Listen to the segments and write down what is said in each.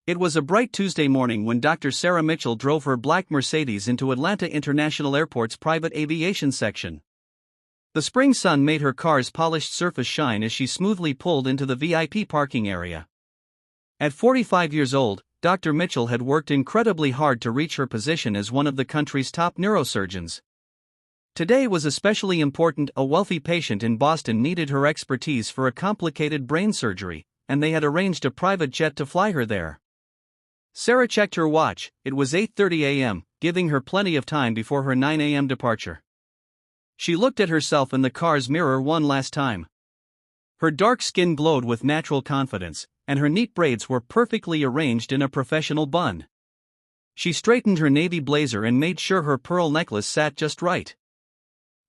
It was a bright Tuesday morning when Dr. Sarah Mitchell drove her black Mercedes into Atlanta International Airport's private aviation section. The spring sun made her car's polished surface shine as she smoothly pulled into the VIP parking area. At 45 years old, Dr. Mitchell had worked incredibly hard to reach her position as one of the country's top neurosurgeons. Today was especially important. A wealthy patient in Boston needed her expertise for a complicated brain surgery, and they had arranged a private jet to fly her there. Sarah checked her watch. It was 8:30 a.m., giving her plenty of time before her 9 a.m. departure. She looked at herself in the car's mirror one last time. Her dark skin glowed with natural confidence, and her neat braids were perfectly arranged in a professional bun. She straightened her navy blazer and made sure her pearl necklace sat just right.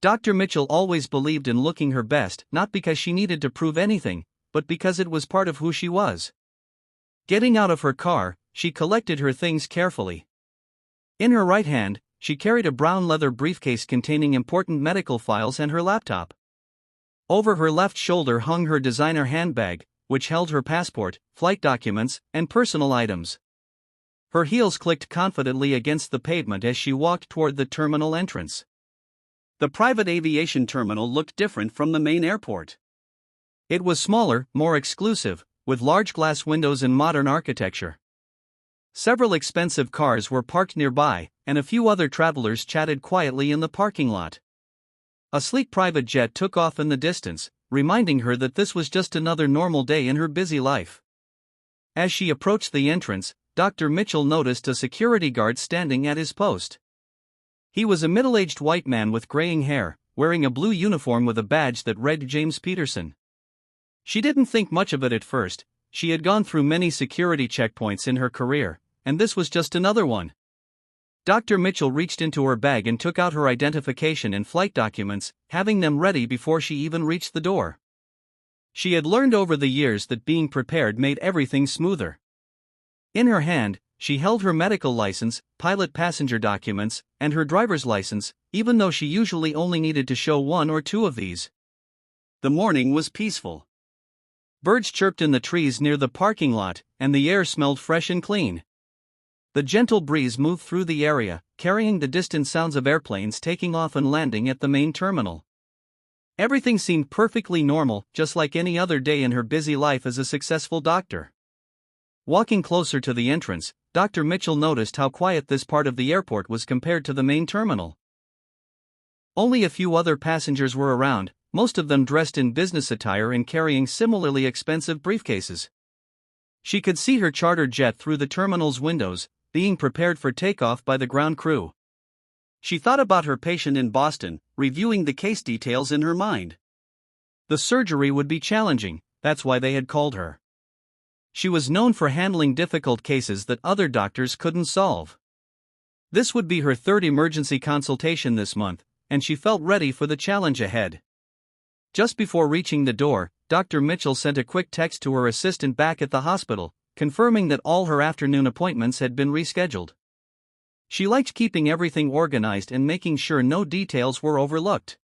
Dr. Mitchell always believed in looking her best, not because she needed to prove anything, but because it was part of who she was. Getting out of her car, she collected her things carefully. In her right hand, she carried a brown leather briefcase containing important medical files and her laptop. Over her left shoulder hung her designer handbag, which held her passport, flight documents, and personal items. Her heels clicked confidently against the pavement as she walked toward the terminal entrance. The private aviation terminal looked different from the main airport. It was smaller, more exclusive, with large glass windows and modern architecture. Several expensive cars were parked nearby, and a few other travelers chatted quietly in the parking lot. A sleek private jet took off in the distance, reminding her that this was just another normal day in her busy life. As she approached the entrance, Dr. Mitchell noticed a security guard standing at his post. He was a middle-aged white man with graying hair, wearing a blue uniform with a badge that read James Peterson. She didn't think much of it at first. She had gone through many security checkpoints in her career, and this was just another one. Dr. Mitchell reached into her bag and took out her identification and flight documents, having them ready before she even reached the door. She had learned over the years that being prepared made everything smoother. In her hand, she held her medical license, pilot passenger documents, and her driver's license, even though she usually only needed to show one or two of these. The morning was peaceful. Birds chirped in the trees near the parking lot, and the air smelled fresh and clean. The gentle breeze moved through the area, carrying the distant sounds of airplanes taking off and landing at the main terminal. Everything seemed perfectly normal, just like any other day in her busy life as a successful doctor. Walking closer to the entrance, Dr. Mitchell noticed how quiet this part of the airport was compared to the main terminal. Only a few other passengers were around, most of them dressed in business attire and carrying similarly expensive briefcases. She could see her charter jet through the terminal's windows, being prepared for takeoff by the ground crew. She thought about her patient in Boston, reviewing the case details in her mind. The surgery would be challenging, that's why they had called her. She was known for handling difficult cases that other doctors couldn't solve. This would be her third emergency consultation this month, and she felt ready for the challenge ahead. Just before reaching the door, Dr. Mitchell sent a quick text to her assistant back at the hospital, confirming that all her afternoon appointments had been rescheduled. She liked keeping everything organized and making sure no details were overlooked.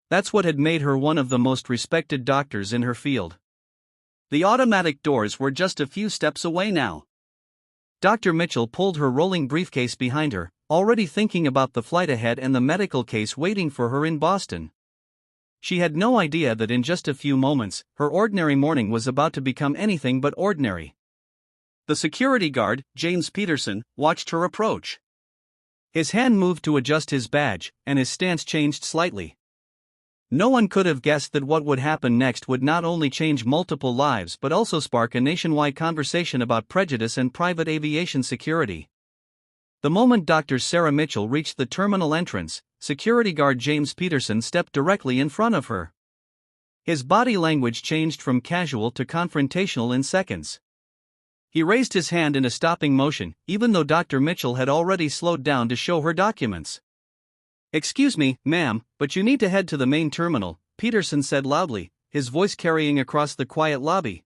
That's what had made her one of the most respected doctors in her field. The automatic doors were just a few steps away now. Dr. Mitchell pulled her rolling briefcase behind her, already thinking about the flight ahead and the medical case waiting for her in Boston. She had no idea that in just a few moments, her ordinary morning was about to become anything but ordinary. The security guard, James Peterson, watched her approach. His hand moved to adjust his badge, and his stance changed slightly. No one could have guessed that what would happen next would not only change multiple lives but also spark a nationwide conversation about prejudice and private aviation security. The moment Dr. Sarah Mitchell reached the terminal entrance, security guard James Peterson stepped directly in front of her. His body language changed from casual to confrontational in seconds. He raised his hand in a stopping motion, even though Dr. Mitchell had already slowed down to show her documents. "Excuse me, ma'am, but you need to head to the main terminal," Peterson said loudly, his voice carrying across the quiet lobby.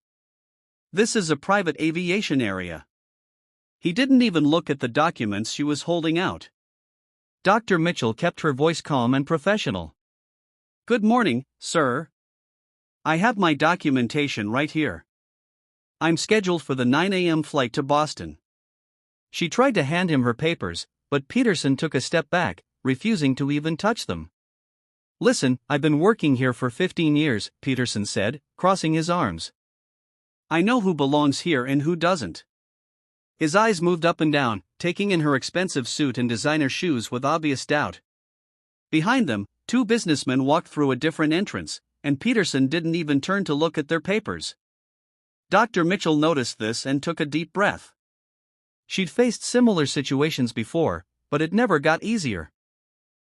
"This is a private aviation area." He didn't even look at the documents she was holding out. Dr. Mitchell kept her voice calm and professional. "Good morning, sir. I have my documentation right here." I'm scheduled for the 9 a.m. flight to Boston. She tried to hand him her papers, but Peterson took a step back, refusing to even touch them. Listen, I've been working here for 15 years, Peterson said, crossing his arms. I know who belongs here and who doesn't. His eyes moved up and down, taking in her expensive suit and designer shoes with obvious doubt. Behind them, two businessmen walked through a different entrance, and Peterson didn't even turn to look at their papers. Dr. Mitchell noticed this and took a deep breath. She'd faced similar situations before, but it never got easier.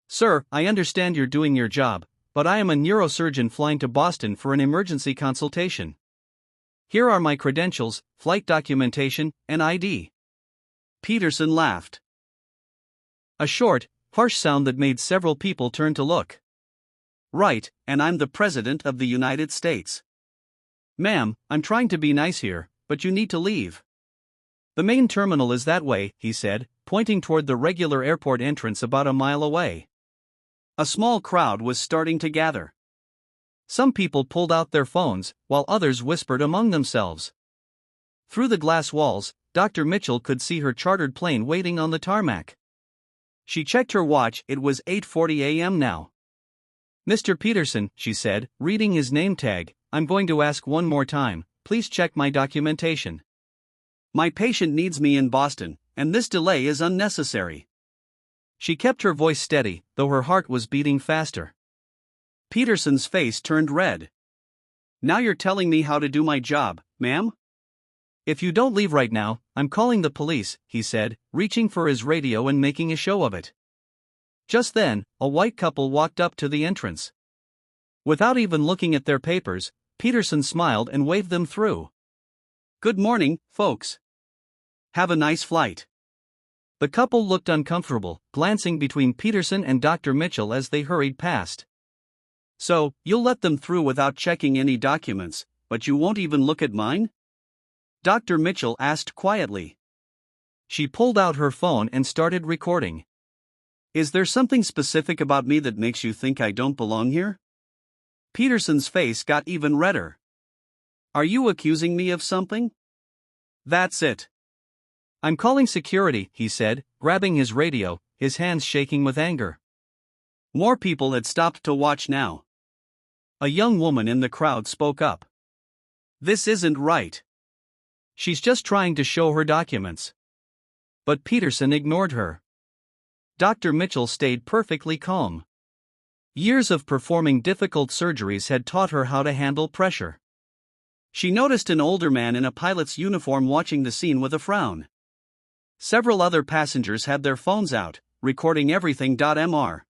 Sir, I understand you're doing your job, but I am a neurosurgeon flying to Boston for an emergency consultation. Here are my credentials, flight documentation, and ID. Peterson laughed. A short, harsh sound that made several people turn to look. Right, and I'm the President of the United States. Ma'am, I'm trying to be nice here, but you need to leave. The main terminal is that way, he said, pointing toward the regular airport entrance about a mile away. A small crowd was starting to gather. Some people pulled out their phones, while others whispered among themselves. Through the glass walls, Dr. Mitchell could see her chartered plane waiting on the tarmac. She checked her watch, it was 8:40 a.m. now. Mr. Peterson, she said, reading his name tag, I'm going to ask one more time, please check my documentation. My patient needs me in Boston, and this delay is unnecessary. She kept her voice steady, though her heart was beating faster. Peterson's face turned red. Now you're telling me how to do my job, ma'am? If you don't leave right now, I'm calling the police, he said, reaching for his radio and making a show of it. Just then, a white couple walked up to the entrance. Without even looking at their papers, Peterson smiled and waved them through. Good morning, folks. Have a nice flight. The couple looked uncomfortable, glancing between Peterson and Dr. Mitchell as they hurried past. So, you'll let them through without checking any documents, but you won't even look at mine? Dr. Mitchell asked quietly. She pulled out her phone and started recording. Is there something specific about me that makes you think I don't belong here? Peterson's face got even redder. Are you accusing me of something? That's it. I'm calling security, he said, grabbing his radio, his hands shaking with anger. More people had stopped to watch now. A young woman in the crowd spoke up. This isn't right. She's just trying to show her documents. But Peterson ignored her. Dr. Mitchell stayed perfectly calm. Years of performing difficult surgeries had taught her how to handle pressure. She noticed an older man in a pilot's uniform watching the scene with a frown. Several other passengers had their phones out, recording everything. Mr.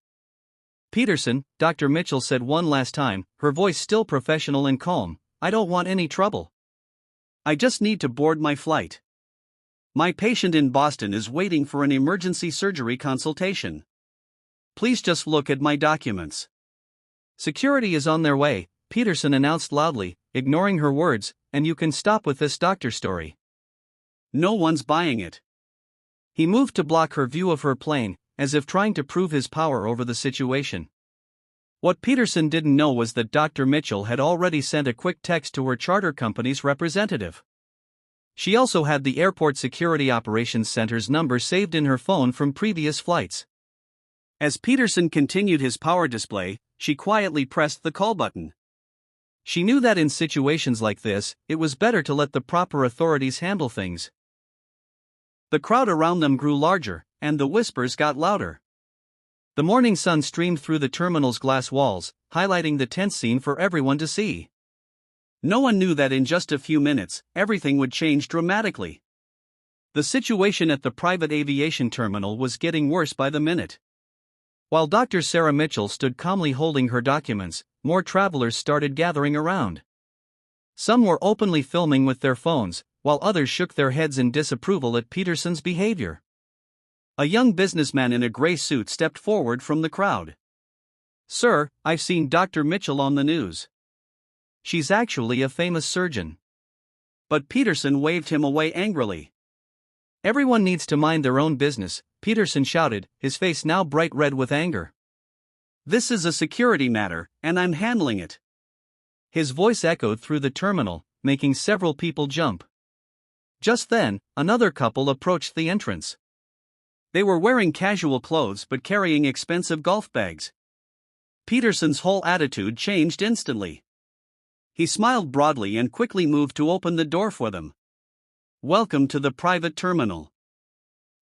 Peterson, Dr. Mitchell said one last time, her voice still professional and calm, I don't want any trouble. I just need to board my flight. My patient in Boston is waiting for an emergency surgery consultation. Please just look at my documents. Security is on their way, Peterson announced loudly, ignoring her words, and you can stop with this doctor story. No one's buying it. He moved to block her view of her plane, as if trying to prove his power over the situation. What Peterson didn't know was that Dr. Mitchell had already sent a quick text to her charter company's representative. She also had the Airport Security Operations Center's number saved in her phone from previous flights. As Peterson continued his power display, she quietly pressed the call button. She knew that in situations like this, it was better to let the proper authorities handle things. The crowd around them grew larger, and the whispers got louder. The morning sun streamed through the terminal's glass walls, highlighting the tense scene for everyone to see. No one knew that in just a few minutes, everything would change dramatically. The situation at the private aviation terminal was getting worse by the minute. While Dr. Sarah Mitchell stood calmly holding her documents, more travelers started gathering around. Some were openly filming with their phones, while others shook their heads in disapproval at Peterson's behavior. A young businessman in a gray suit stepped forward from the crowd. Sir, I've seen Dr. Mitchell on the news. She's actually a famous surgeon. But Peterson waved him away angrily. Everyone needs to mind their own business, Peterson shouted, his face now bright red with anger. This is a security matter, and I'm handling it. His voice echoed through the terminal, making several people jump. Just then, another couple approached the entrance. They were wearing casual clothes but carrying expensive golf bags. Peterson's whole attitude changed instantly. He smiled broadly and quickly moved to open the door for them. "Welcome to the private terminal."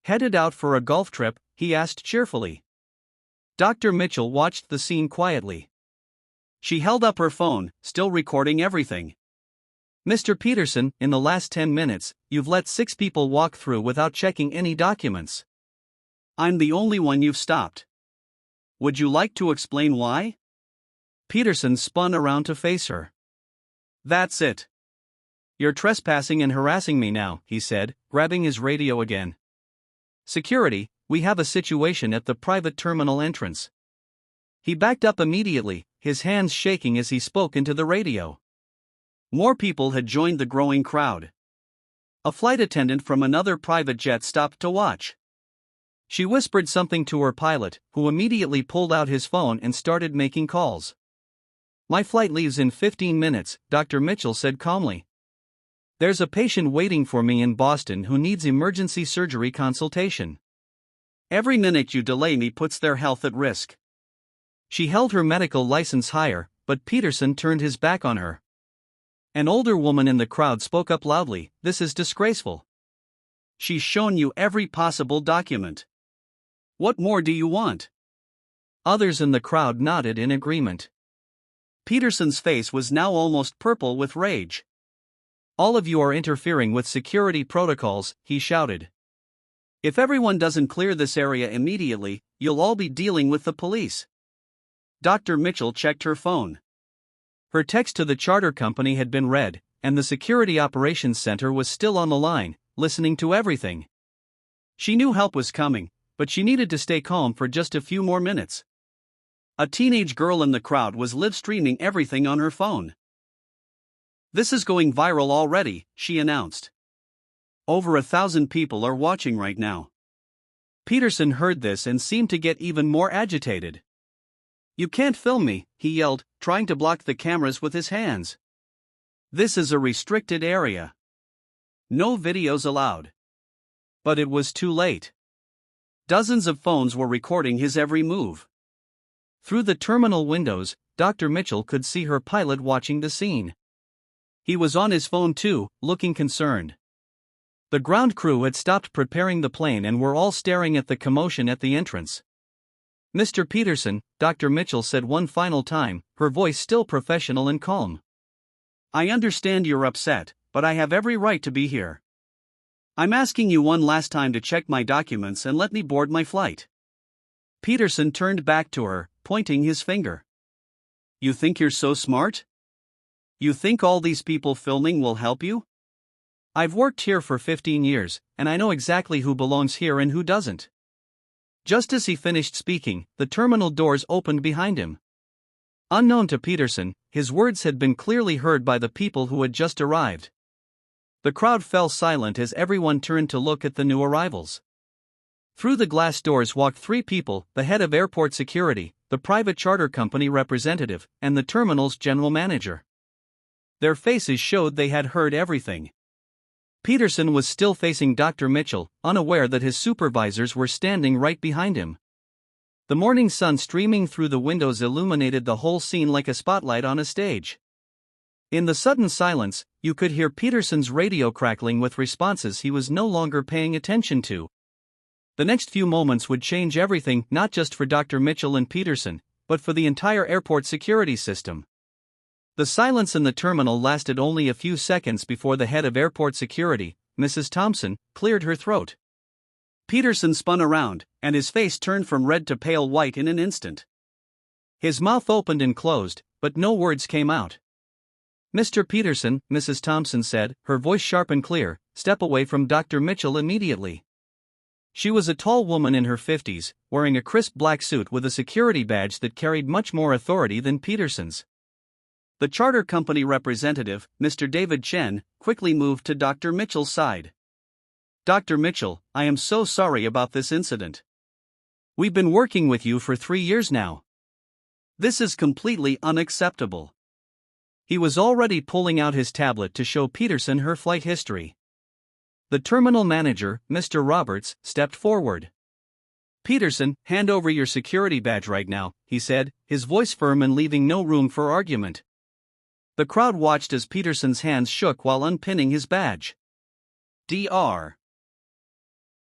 Headed out for a golf trip, he asked cheerfully. Dr. Mitchell watched the scene quietly. She held up her phone, still recording everything. "Mr. Peterson, in the last 10 minutes, you've let 6 people walk through without checking any documents. I'm the only one you've stopped. Would you like to explain why?" Peterson spun around to face her. "That's it. You're trespassing and harassing me now," he said, grabbing his radio again. "Security, we have a situation at the private terminal entrance." He backed up immediately, his hands shaking as he spoke into the radio. More people had joined the growing crowd. A flight attendant from another private jet stopped to watch. She whispered something to her pilot, who immediately pulled out his phone and started making calls. "My flight leaves in 15 minutes, Dr. Mitchell said calmly. "There's a patient waiting for me in Boston who needs emergency surgery consultation. Every minute you delay me puts their health at risk." She held her medical license higher, but Peterson turned his back on her. An older woman in the crowd spoke up loudly, "This is disgraceful. She's shown you every possible document. What more do you want?" Others in the crowd nodded in agreement. Peterson's face was now almost purple with rage. "All of you are interfering with security protocols," he shouted. "If everyone doesn't clear this area immediately, you'll all be dealing with the police." Dr. Mitchell checked her phone. Her text to the charter company had been read, and the Security Operations Center was still on the line, listening to everything. She knew help was coming, but she needed to stay calm for just a few more minutes. A teenage girl in the crowd was live-streaming everything on her phone. "This is going viral already," she announced. "Over 1,000 people are watching right now." Peterson heard this and seemed to get even more agitated. "You can't film me," he yelled, trying to block the cameras with his hands. "This is a restricted area. No videos allowed." But it was too late. Dozens of phones were recording his every move. Through the terminal windows, Dr. Mitchell could see her pilot watching the scene. He was on his phone too, looking concerned. The ground crew had stopped preparing the plane and were all staring at the commotion at the entrance. "Mr. Peterson," Dr. Mitchell said one final time, her voice still professional and calm. "I understand you're upset, but I have every right to be here. I'm asking you one last time to check my documents and let me board my flight." Peterson turned back to her, pointing his finger. "You think you're so smart? You think all these people filming will help you? I've worked here for 15 years, and I know exactly who belongs here and who doesn't." Just as he finished speaking, the terminal doors opened behind him. Unknown to Peterson, his words had been clearly heard by the people who had just arrived. The crowd fell silent as everyone turned to look at the new arrivals. Through the glass doors walked 3 people, the head of airport security, the private charter company representative, and the terminal's general manager. Their faces showed they had heard everything. Peterson was still facing Dr. Mitchell, unaware that his supervisors were standing right behind him. The morning sun streaming through the windows illuminated the whole scene like a spotlight on a stage. In the sudden silence, you could hear Peterson's radio crackling with responses he was no longer paying attention to. The next few moments would change everything, not just for Dr. Mitchell and Peterson, but for the entire airport security system. The silence in the terminal lasted only a few seconds before the head of airport security, Mrs. Thompson, cleared her throat. Peterson spun around, and his face turned from red to pale white in an instant. His mouth opened and closed, but no words came out. "Mr. Peterson," Mrs. Thompson said, her voice sharp and clear, "step away from Dr. Mitchell immediately." She was a tall woman in her 50s, wearing a crisp black suit with a security badge that carried much more authority than Peterson's. The charter company representative, Mr. David Chen, quickly moved to Dr. Mitchell's side. "Dr. Mitchell, I am so sorry about this incident. We've been working with you for 3 years now. This is completely unacceptable." He was already pulling out his tablet to show Peterson her flight history. The terminal manager, Mr. Roberts, stepped forward. "Peterson, hand over your security badge right now," he said, his voice firm and leaving no room for argument. The crowd watched as Peterson's hands shook while unpinning his badge. Dr.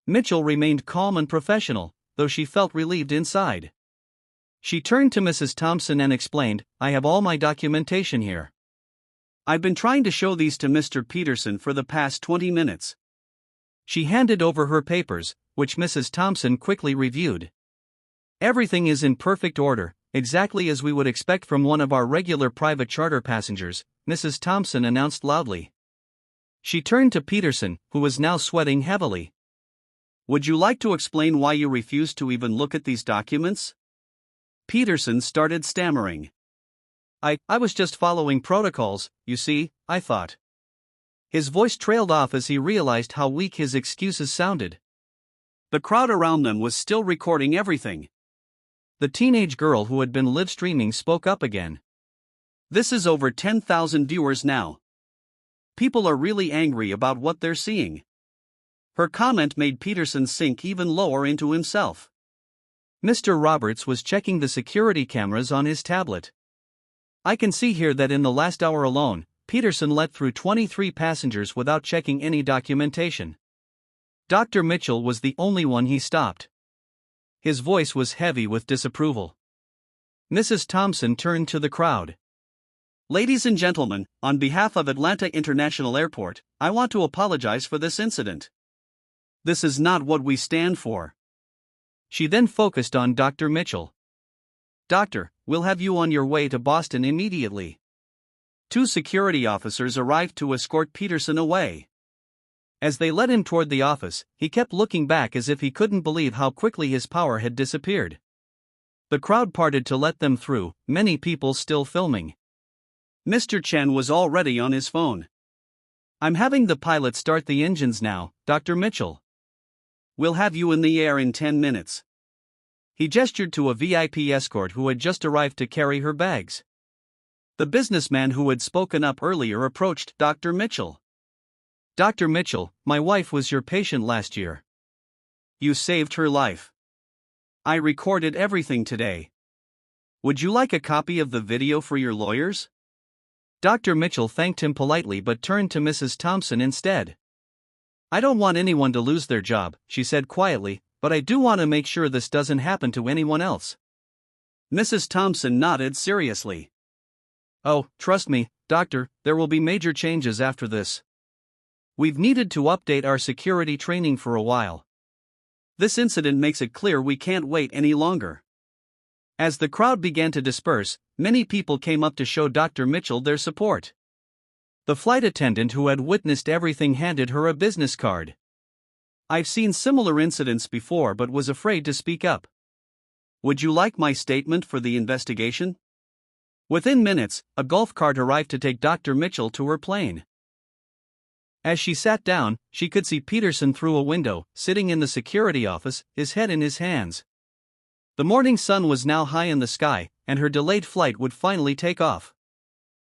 Mitchell remained calm and professional, though she felt relieved inside. She turned to Mrs. Thompson and explained, "I have all my documentation here. I've been trying to show these to Mr. Peterson for the past 20 minutes. She handed over her papers, which Mrs. Thompson quickly reviewed. "Everything is in perfect order, exactly as we would expect from one of our regular private charter passengers," Mrs. Thompson announced loudly. She turned to Peterson, who was now sweating heavily. "Would you like to explain why you refused to even look at these documents?" Peterson started stammering. I was just following protocols, you see, I thought." His voice trailed off as he realized how weak his excuses sounded. The crowd around them was still recording everything. The teenage girl who had been live streaming spoke up again. "This is over 10,000 viewers now. People are really angry about what they're seeing." Her comment made Peterson sink even lower into himself. Mr. Roberts was checking the security cameras on his tablet. "I can see here that in the last hour alone, Peterson let through 23 passengers without checking any documentation. Dr. Mitchell was the only one he stopped." His voice was heavy with disapproval. Mrs. Thompson turned to the crowd. "Ladies and gentlemen, on behalf of Atlanta International Airport, I want to apologize for this incident. This is not what we stand for." She then focused on Dr. Mitchell. "Doctor, we'll have you on your way to Boston immediately." 2 security officers arrived to escort Peterson away. As they led him toward the office, he kept looking back as if he couldn't believe how quickly his power had disappeared. The crowd parted to let them through, many people still filming. Mr. Chen was already on his phone. "I'm having the pilot start the engines now, Dr. Mitchell. We'll have you in the air in 10 minutes. He gestured to a VIP escort who had just arrived to carry her bags. The businessman who had spoken up earlier approached Dr. Mitchell. "Dr. Mitchell, my wife was your patient last year. You saved her life. I recorded everything today. Would you like a copy of the video for your lawyers?" Dr. Mitchell thanked him politely but turned to Mrs. Thompson instead. "I don't want anyone to lose their job," she said quietly, "but I do want to make sure this doesn't happen to anyone else." Mrs. Thompson nodded seriously. "Oh, trust me, doctor, there will be major changes after this. We've needed to update our security training for a while. This incident makes it clear we can't wait any longer." As the crowd began to disperse, many people came up to show Dr. Mitchell their support. The flight attendant who had witnessed everything handed her a business card. "I've seen similar incidents before but was afraid to speak up. Would you like my statement for the investigation?" Within minutes, a golf cart arrived to take Dr. Mitchell to her plane. As she sat down, she could see Peterson through a window, sitting in the security office, his head in his hands. The morning sun was now high in the sky, and her delayed flight would finally take off.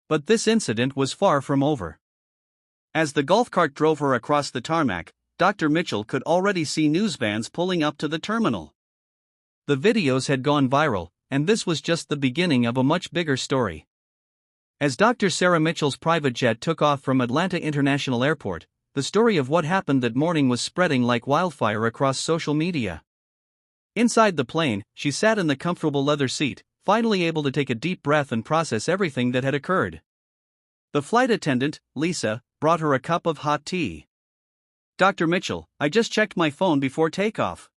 But this incident was far from over. As the golf cart drove her across the tarmac, Dr. Mitchell could already see news vans pulling up to the terminal. The videos had gone viral, and this was just the beginning of a much bigger story. As Dr. Sarah Mitchell's private jet took off from Atlanta International Airport, the story of what happened that morning was spreading like wildfire across social media. Inside the plane, she sat in the comfortable leather seat, finally able to take a deep breath and process everything that had occurred. The flight attendant, Lisa, brought her a cup of hot tea. "Dr. Mitchell, I just checked my phone before takeoff.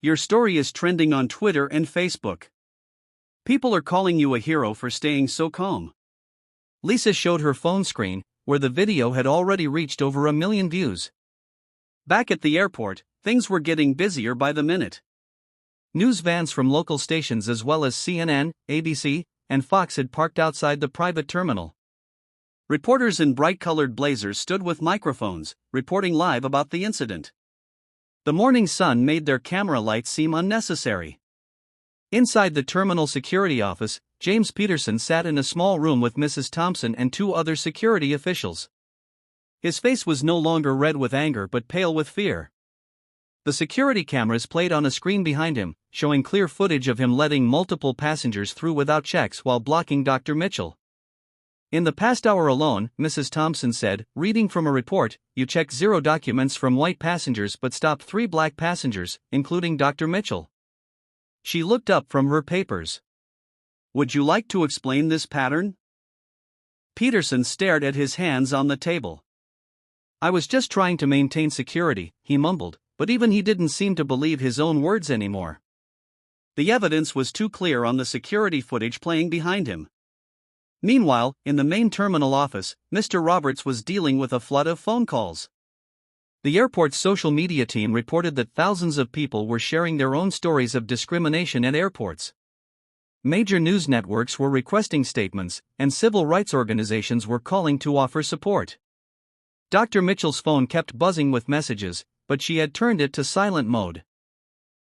Your story is trending on Twitter and Facebook. People are calling you a hero for staying so calm." Lisa showed her phone screen, where the video had already reached over 1 million views. Back at the airport, things were getting busier by the minute. News vans from local stations as well as CNN, ABC, and Fox had parked outside the private terminal. Reporters in bright-colored blazers stood with microphones, reporting live about the incident. The morning sun made their camera lights seem unnecessary. Inside the terminal security office, James Peterson sat in a small room with Mrs. Thompson and two other security officials. His face was no longer red with anger but pale with fear. The security cameras played on a screen behind him, showing clear footage of him letting multiple passengers through without checks while blocking Dr. Mitchell. In the past hour alone, Mrs. Thompson said, reading from a report, you checked 0 documents from white passengers but stopped 3 black passengers, including Dr. Mitchell. She looked up from her papers. Would you like to explain this pattern? Peterson stared at his hands on the table. I was just trying to maintain security, he mumbled. But even he didn't seem to believe his own words anymore. The evidence was too clear on the security footage playing behind him. Meanwhile, in the main terminal office, Mr. Roberts was dealing with a flood of phone calls. The airport's social media team reported that thousands of people were sharing their own stories of discrimination at airports. Major news networks were requesting statements, and civil rights organizations were calling to offer support. Dr. Mitchell's phone kept buzzing with messages, but she had turned it to silent mode.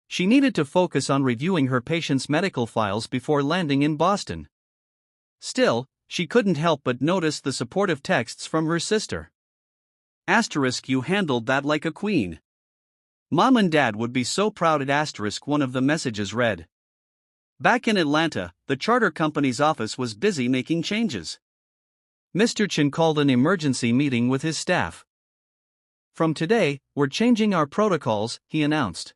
She needed to focus on reviewing her patients' medical files before landing in Boston. Still, she couldn't help but notice the supportive texts from her sister. Asterisk, you handled that like a queen. Mom and Dad would be so proud at asterisk, one of the messages read. Back in Atlanta, the charter company's office was busy making changes. Mr. Chen called an emergency meeting with his staff. From today, we're changing our protocols, he announced.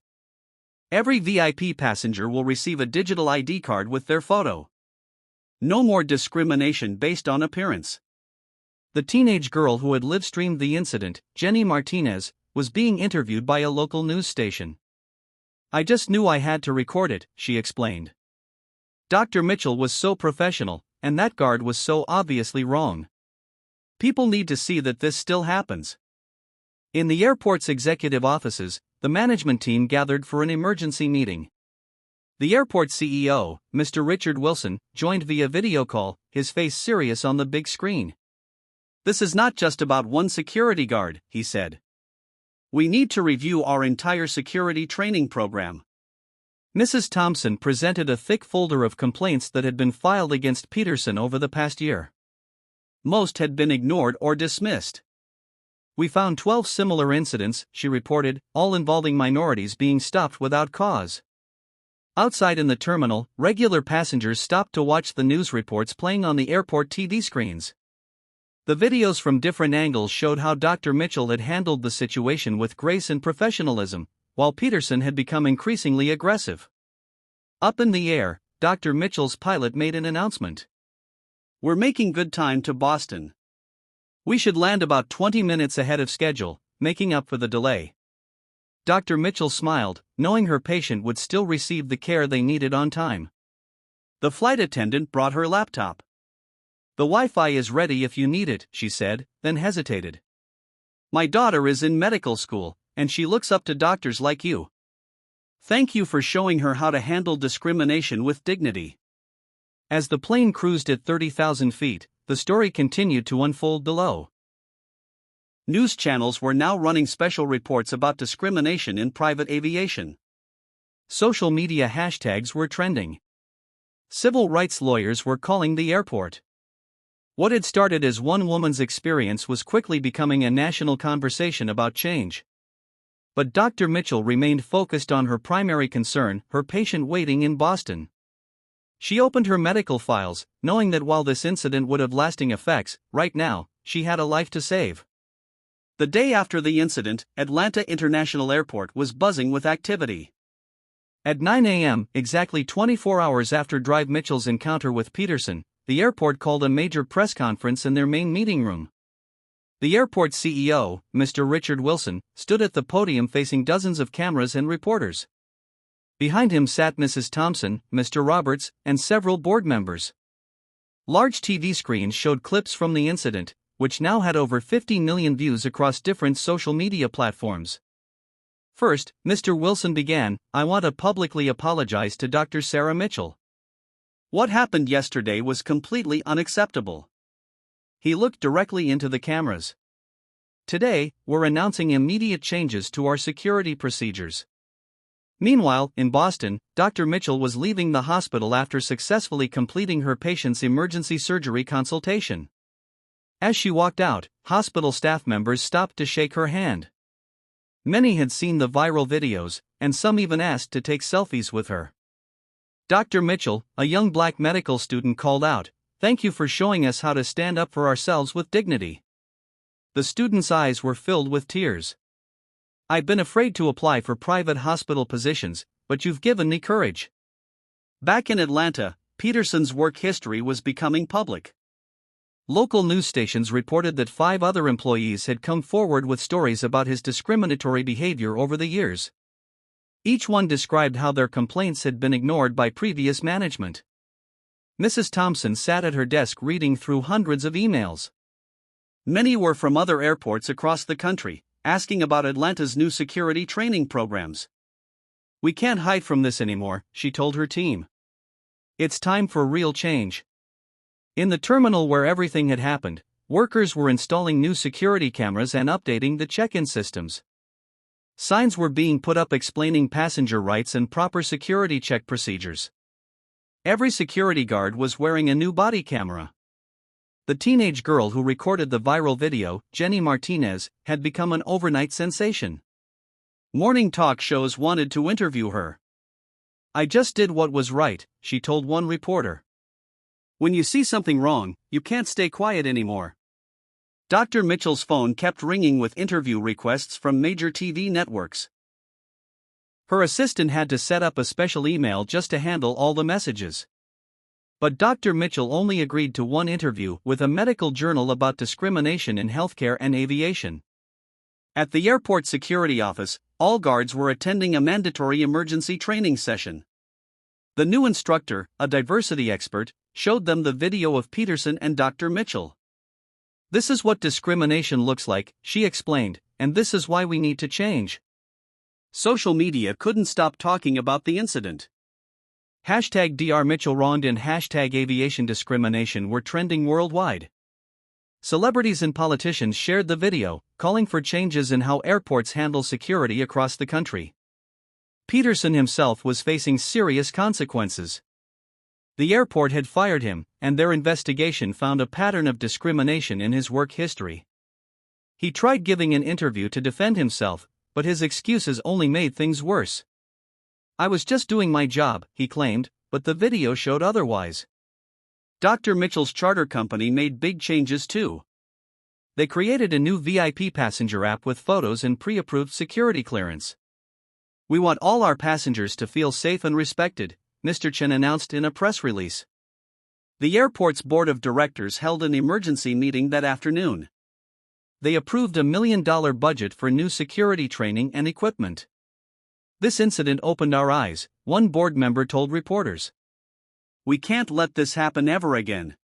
Every VIP passenger will receive a digital ID card with their photo. No more discrimination based on appearance. The teenage girl who had live-streamed the incident, Jenny Martinez, was being interviewed by a local news station. I just knew I had to record it, she explained. Dr. Mitchell was so professional, and that guard was so obviously wrong. People need to see that this still happens. In the airport's executive offices, the management team gathered for an emergency meeting. The airport CEO, Mr. Richard Wilson, joined via video call, his face serious on the big screen. This is not just about one security guard, he said. We need to review our entire security training program. Mrs. Thompson presented a thick folder of complaints that had been filed against Peterson over the past year. Most had been ignored or dismissed. We found 12 similar incidents, she reported, all involving minorities being stopped without cause. Outside in the terminal, regular passengers stopped to watch the news reports playing on the airport TV screens. The videos from different angles showed how Dr. Mitchell had handled the situation with grace and professionalism, while Peterson had become increasingly aggressive. Up in the air, Dr. Mitchell's pilot made an announcement. We're making good time to Boston. We should land about 20 minutes ahead of schedule, making up for the delay. Dr. Mitchell smiled, knowing her patient would still receive the care they needed on time. The flight attendant brought her laptop. The Wi-Fi is ready if you need it, she said, then hesitated. My daughter is in medical school, and she looks up to doctors like you. Thank you for showing her how to handle discrimination with dignity. As the plane cruised at 30,000 feet, the story continued to unfold below. News channels were now running special reports about discrimination in private aviation. Social media hashtags were trending. Civil rights lawyers were calling the airport. What had started as one woman's experience was quickly becoming a national conversation about change. But Dr. Mitchell remained focused on her primary concern, her patient waiting in Boston. She opened her medical files, knowing that while this incident would have lasting effects, right now, she had a life to save. The day after the incident, Atlanta International Airport was buzzing with activity. At 9 a.m., exactly 24 hours after Dr. Mitchell's encounter with Peterson, the airport called a major press conference in their main meeting room. The airport CEO, Mr. Richard Wilson, stood at the podium facing dozens of cameras and reporters. Behind him sat Mrs. Thompson, Mr. Roberts, and several board members. Large TV screens showed clips from the incident, which now had over 50 million views across different social media platforms. First, Mr. Wilson began, I want to publicly apologize to Dr. Sarah Mitchell. What happened yesterday was completely unacceptable. He looked directly into the cameras. Today, we're announcing immediate changes to our security procedures. Meanwhile, in Boston, Dr. Mitchell was leaving the hospital after successfully completing her patient's emergency surgery consultation. As she walked out, hospital staff members stopped to shake her hand. Many had seen the viral videos, and some even asked to take selfies with her. Dr. Mitchell, a young black medical student, called out, "Thank you for showing us how to stand up for ourselves with dignity." The student's eyes were filled with tears. "I've been afraid to apply for private hospital positions, but you've given me courage." Back in Atlanta, Peterson's work history was becoming public. Local news stations reported that 5 other employees had come forward with stories about his discriminatory behavior over the years. Each one described how their complaints had been ignored by previous management. Mrs. Thompson sat at her desk reading through hundreds of emails. Many were from other airports across the country, asking about Atlanta's new security training programs. "We can't hide from this anymore," she told her team. "It's time for real change." In the terminal where everything had happened, workers were installing new security cameras and updating the check-in systems. Signs were being put up explaining passenger rights and proper security check procedures. Every security guard was wearing a new body camera. The teenage girl who recorded the viral video, Jenny Martinez, had become an overnight sensation. Morning talk shows wanted to interview her. "I just did what was right," she told one reporter. "When you see something wrong, you can't stay quiet anymore." Dr. Mitchell's phone kept ringing with interview requests from major TV networks. Her assistant had to set up a special email just to handle all the messages. But Dr. Mitchell only agreed to one interview with a medical journal about discrimination in healthcare and aviation. At the airport security office, all guards were attending a mandatory emergency training session. The new instructor, a diversity expert, showed them the video of Peterson and Dr. Mitchell. "This is what discrimination looks like," she explained, "and this is why we need to change." Social media couldn't stop talking about the incident. #Dr. Mitchell wronged and #aviation discrimination were trending worldwide. Celebrities and politicians shared the video, calling for changes in how airports handle security across the country. Peterson himself was facing serious consequences. The airport had fired him, and their investigation found a pattern of discrimination in his work history. He tried giving an interview to defend himself, but his excuses only made things worse. "I was just doing my job," he claimed, but the video showed otherwise. Dr. Mitchell's charter company made big changes too. They created a new VIP passenger app with photos and pre-approved security clearance. "We want all our passengers to feel safe and respected," Mr. Chen announced in a press release. The airport's board of directors held an emergency meeting that afternoon. They approved a $1 million budget for new security training and equipment. "This incident opened our eyes," one board member told reporters. "We can't let this happen ever again."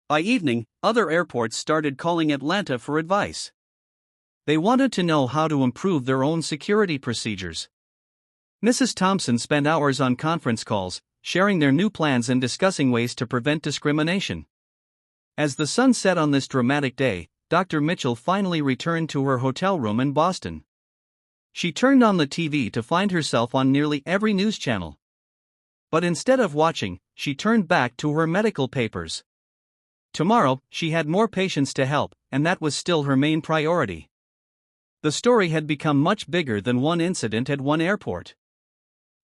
By evening, other airports started calling Atlanta for advice. They wanted to know how to improve their own security procedures. Mrs. Thompson spent hours on conference calls, sharing their new plans and discussing ways to prevent discrimination. As the sun set on this dramatic day, Dr. Mitchell finally returned to her hotel room in Boston. She turned on the TV to find herself on nearly every news channel. But instead of watching, she turned back to her medical papers. Tomorrow, she had more patients to help, and that was still her main priority. The story had become much bigger than one incident at one airport.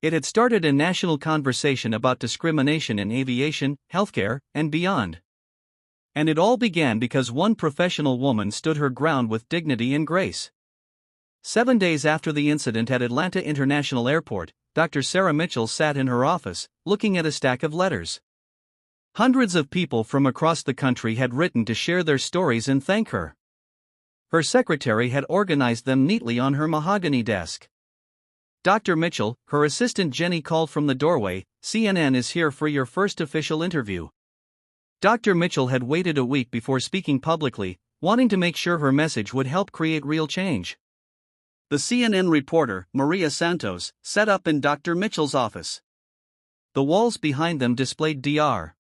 It had started a national conversation about discrimination in aviation, healthcare, and beyond. And it all began because one professional woman stood her ground with dignity and grace. 7 days after the incident at Atlanta International Airport, Dr. Sarah Mitchell sat in her office, looking at a stack of letters. Hundreds of people from across the country had written to share their stories and thank her. Her secretary had organized them neatly on her mahogany desk. "Dr. Mitchell," her assistant Jenny called from the doorway, "CNN is here for your first official interview." Dr. Mitchell had waited a week before speaking publicly, wanting to make sure her message would help create real change. The CNN reporter, Maria Santos, set up in Dr. Mitchell's office. The walls behind them displayed Dr.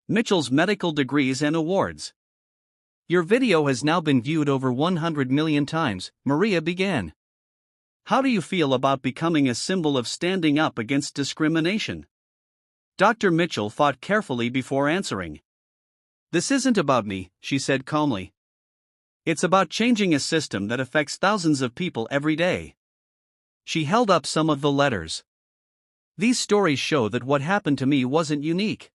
Mitchell's medical degrees and awards. "Your video has now been viewed over 100 million times," Maria began. How do you feel about becoming a symbol of standing up against discrimination? Dr. Mitchell thought carefully before answering. This isn't about me, she said calmly. It's about changing a system that affects thousands of people every day. She held up some of the letters. These stories show that what happened to me wasn't unique.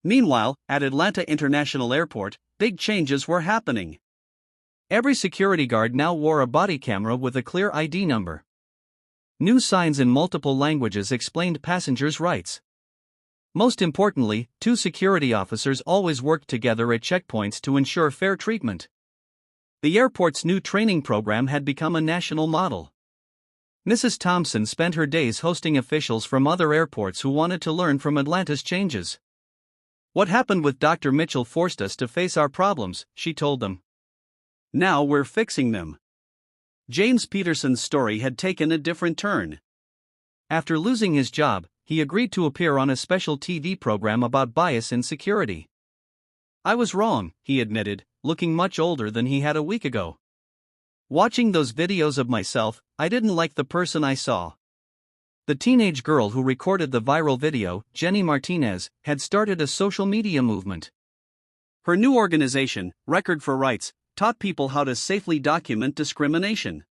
Meanwhile, at Atlanta International Airport, big changes were happening. Every security guard now wore a body camera with a clear ID number. New signs in multiple languages explained passengers' rights. Most importantly, 2 security officers always worked together at checkpoints to ensure fair treatment. The airport's new training program had become a national model. Mrs. Thompson spent her days hosting officials from other airports who wanted to learn from Atlanta's changes. What happened with Dr. Mitchell forced us to face our problems, she told them. Now we're fixing them. James Peterson's story had taken a different turn. After losing his job, he agreed to appear on a special TV program about bias in security. I was wrong, he admitted, looking much older than he had a week ago. Watching those videos of myself, I didn't like the person I saw. The teenage girl who recorded the viral video, Jenny Martinez, had started a social media movement. Her new organization, Record for Rights, taught people how to safely document discrimination.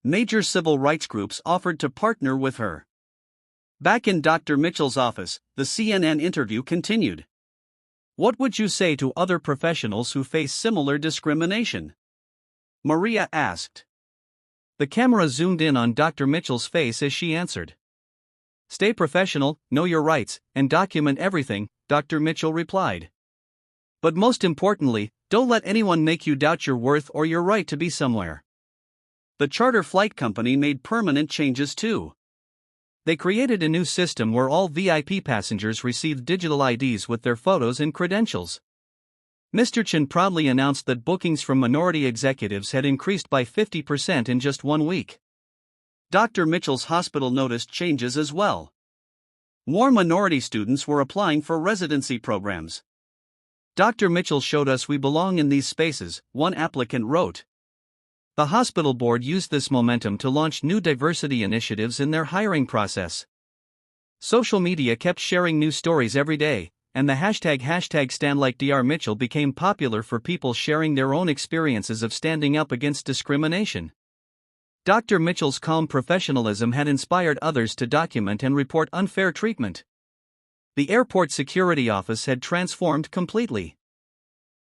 Major civil rights groups offered to partner with her. Back in Dr. Mitchell's office, the CNN interview continued. What would you say to other professionals who face similar discrimination? Maria asked. The camera zoomed in on Dr. Mitchell's face as she answered. Stay professional, know your rights, and document everything, Dr. Mitchell replied. But most importantly, don't let anyone make you doubt your worth or your right to be somewhere. The charter flight company made permanent changes too. They created a new system where all VIP passengers received digital IDs with their photos and credentials. Mr. Chen proudly announced that bookings from minority executives had increased by 50% in just 1 week. Dr. Mitchell's hospital noticed changes as well. More minority students were applying for residency programs. Dr. Mitchell showed us we belong in these spaces, one applicant wrote. The hospital board used this momentum to launch new diversity initiatives in their hiring process. Social media kept sharing new stories every day, and the hashtag #StandLikeDr Mitchell became popular for people sharing their own experiences of standing up against discrimination. Dr. Mitchell's calm professionalism had inspired others to document and report unfair treatment. The airport security office had transformed completely.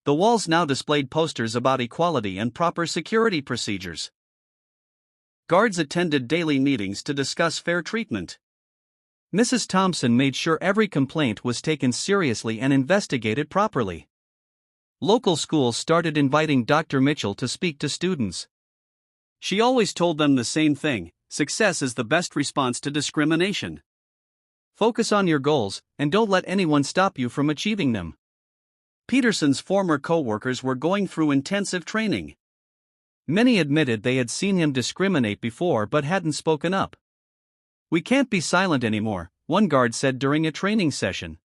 The walls now displayed posters about equality and proper security procedures. Guards attended daily meetings to discuss fair treatment. Mrs. Thompson made sure every complaint was taken seriously and investigated properly. Local schools started inviting Dr. Mitchell to speak to students. She always told them the same thing: success is the best response to discrimination. Focus on your goals, and don't let anyone stop you from achieving them. Peterson's former co-workers were going through intensive training. Many admitted they had seen him discriminate before but hadn't spoken up. We can't be silent anymore, one guard said during a training session.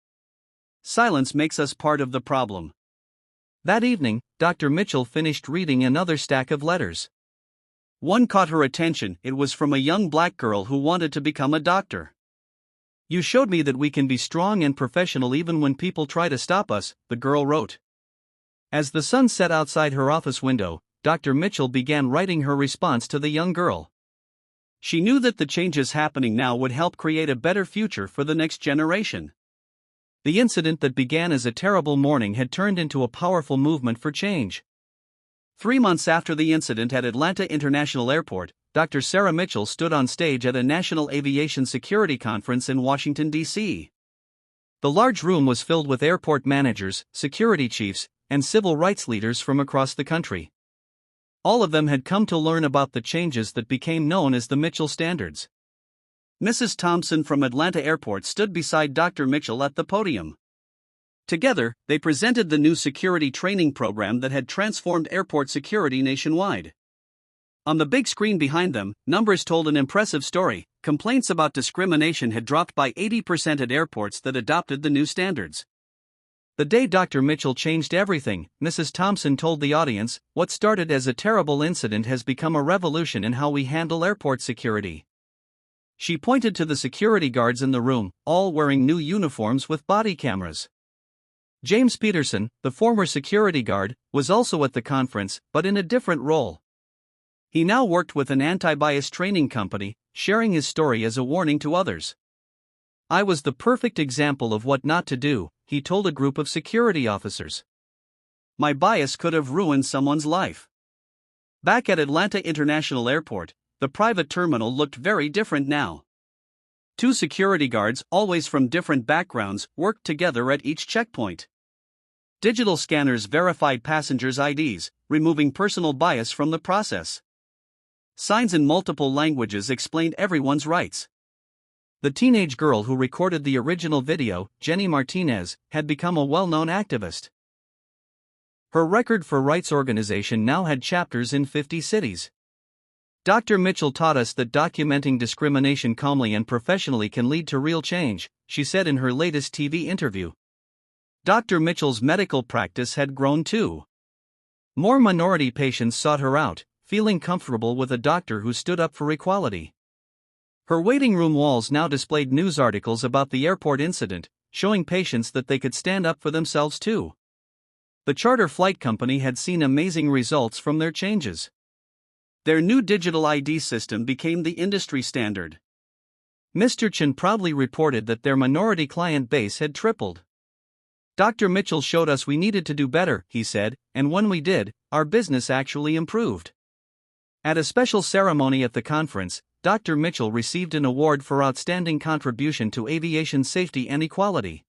Silence makes us part of the problem. That evening, Dr. Mitchell finished reading another stack of letters. One caught her attention. It was from a young black girl who wanted to become a doctor. You showed me that we can be strong and professional even when people try to stop us, the girl wrote. As the sun set outside her office window, Dr. Mitchell began writing her response to the young girl. She knew that the changes happening now would help create a better future for the next generation. The incident that began as a terrible morning had turned into a powerful movement for change. 3 months after the incident at Atlanta International Airport, Dr. Sarah Mitchell stood on stage at a National Aviation Security Conference in Washington, D.C. The large room was filled with airport managers, security chiefs, and civil rights leaders from across the country. All of them had come to learn about the changes that became known as the Mitchell Standards. Mrs. Thompson from Atlanta Airport stood beside Dr. Mitchell at the podium. Together, they presented the new security training program that had transformed airport security nationwide. On the big screen behind them, numbers told an impressive story. Complaints about discrimination had dropped by 80% at airports that adopted the new standards. The day Dr. Mitchell changed everything, Mrs. Thompson told the audience, what started as a terrible incident has become a revolution in how we handle airport security. She pointed to the security guards in the room, all wearing new uniforms with body cameras. James Peterson, the former security guard, was also at the conference, but in a different role. He now worked with an anti-bias training company, sharing his story as a warning to others. "I was the perfect example of what not to do," he told a group of security officers. "My bias could have ruined someone's life." Back at Atlanta International Airport, the private terminal looked very different now. Two security guards, always from different backgrounds, worked together at each checkpoint. Digital scanners verified passengers' IDs, removing personal bias from the process. Signs in multiple languages explained everyone's rights. The teenage girl who recorded the original video, Jenny Martinez, had become a well-known activist. Her Record for Rights organization now had chapters in 50 cities. Dr. Mitchell taught us that documenting discrimination calmly and professionally can lead to real change, she said in her latest TV interview. Dr. Mitchell's medical practice had grown too. More minority patients sought her out, feeling comfortable with a doctor who stood up for equality. Her waiting room walls now displayed news articles about the airport incident, showing patients that they could stand up for themselves too. The charter flight company had seen amazing results from their changes. Their new digital ID system became the industry standard. Mr. Chen proudly reported that their minority client base had tripled. "Dr. Mitchell showed us we needed to do better," he said, "and when we did, our business actually improved." At a special ceremony at the conference, Dr. Mitchell received an award for outstanding contribution to aviation safety and equality.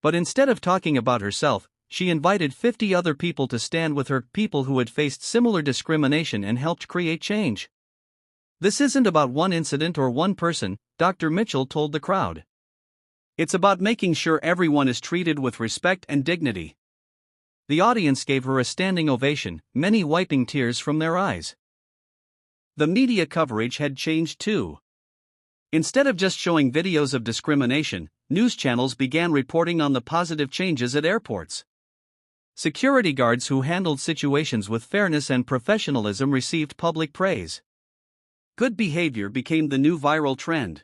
But instead of talking about herself, she invited 50 other people to stand with her, people who had faced similar discrimination and helped create change. "This isn't about one incident or one person," Dr. Mitchell told the crowd. "It's about making sure everyone is treated with respect and dignity." The audience gave her a standing ovation, many wiping tears from their eyes. The media coverage had changed too. Instead of just showing videos of discrimination, news channels began reporting on the positive changes at airports. Security guards who handled situations with fairness and professionalism received public praise. Good behavior became the new viral trend.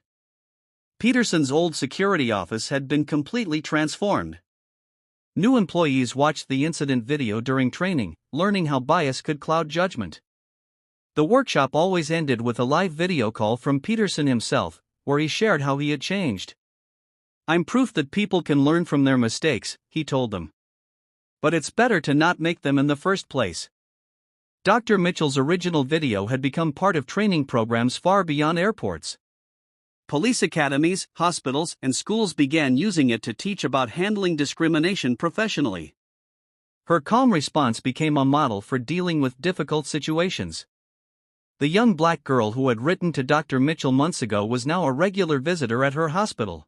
Peterson's old security office had been completely transformed. New employees watched the incident video during training, learning how bias could cloud judgment. The workshop always ended with a live video call from Peterson himself, where he shared how he had changed. "I'm proof that people can learn from their mistakes," he told them. "But it's better to not make them in the first place." Dr. Mitchell's original video had become part of training programs far beyond airports. Police academies, hospitals, and schools began using it to teach about handling discrimination professionally. Her calm response became a model for dealing with difficult situations. The young black girl who had written to Dr. Mitchell months ago was now a regular visitor at her hospital.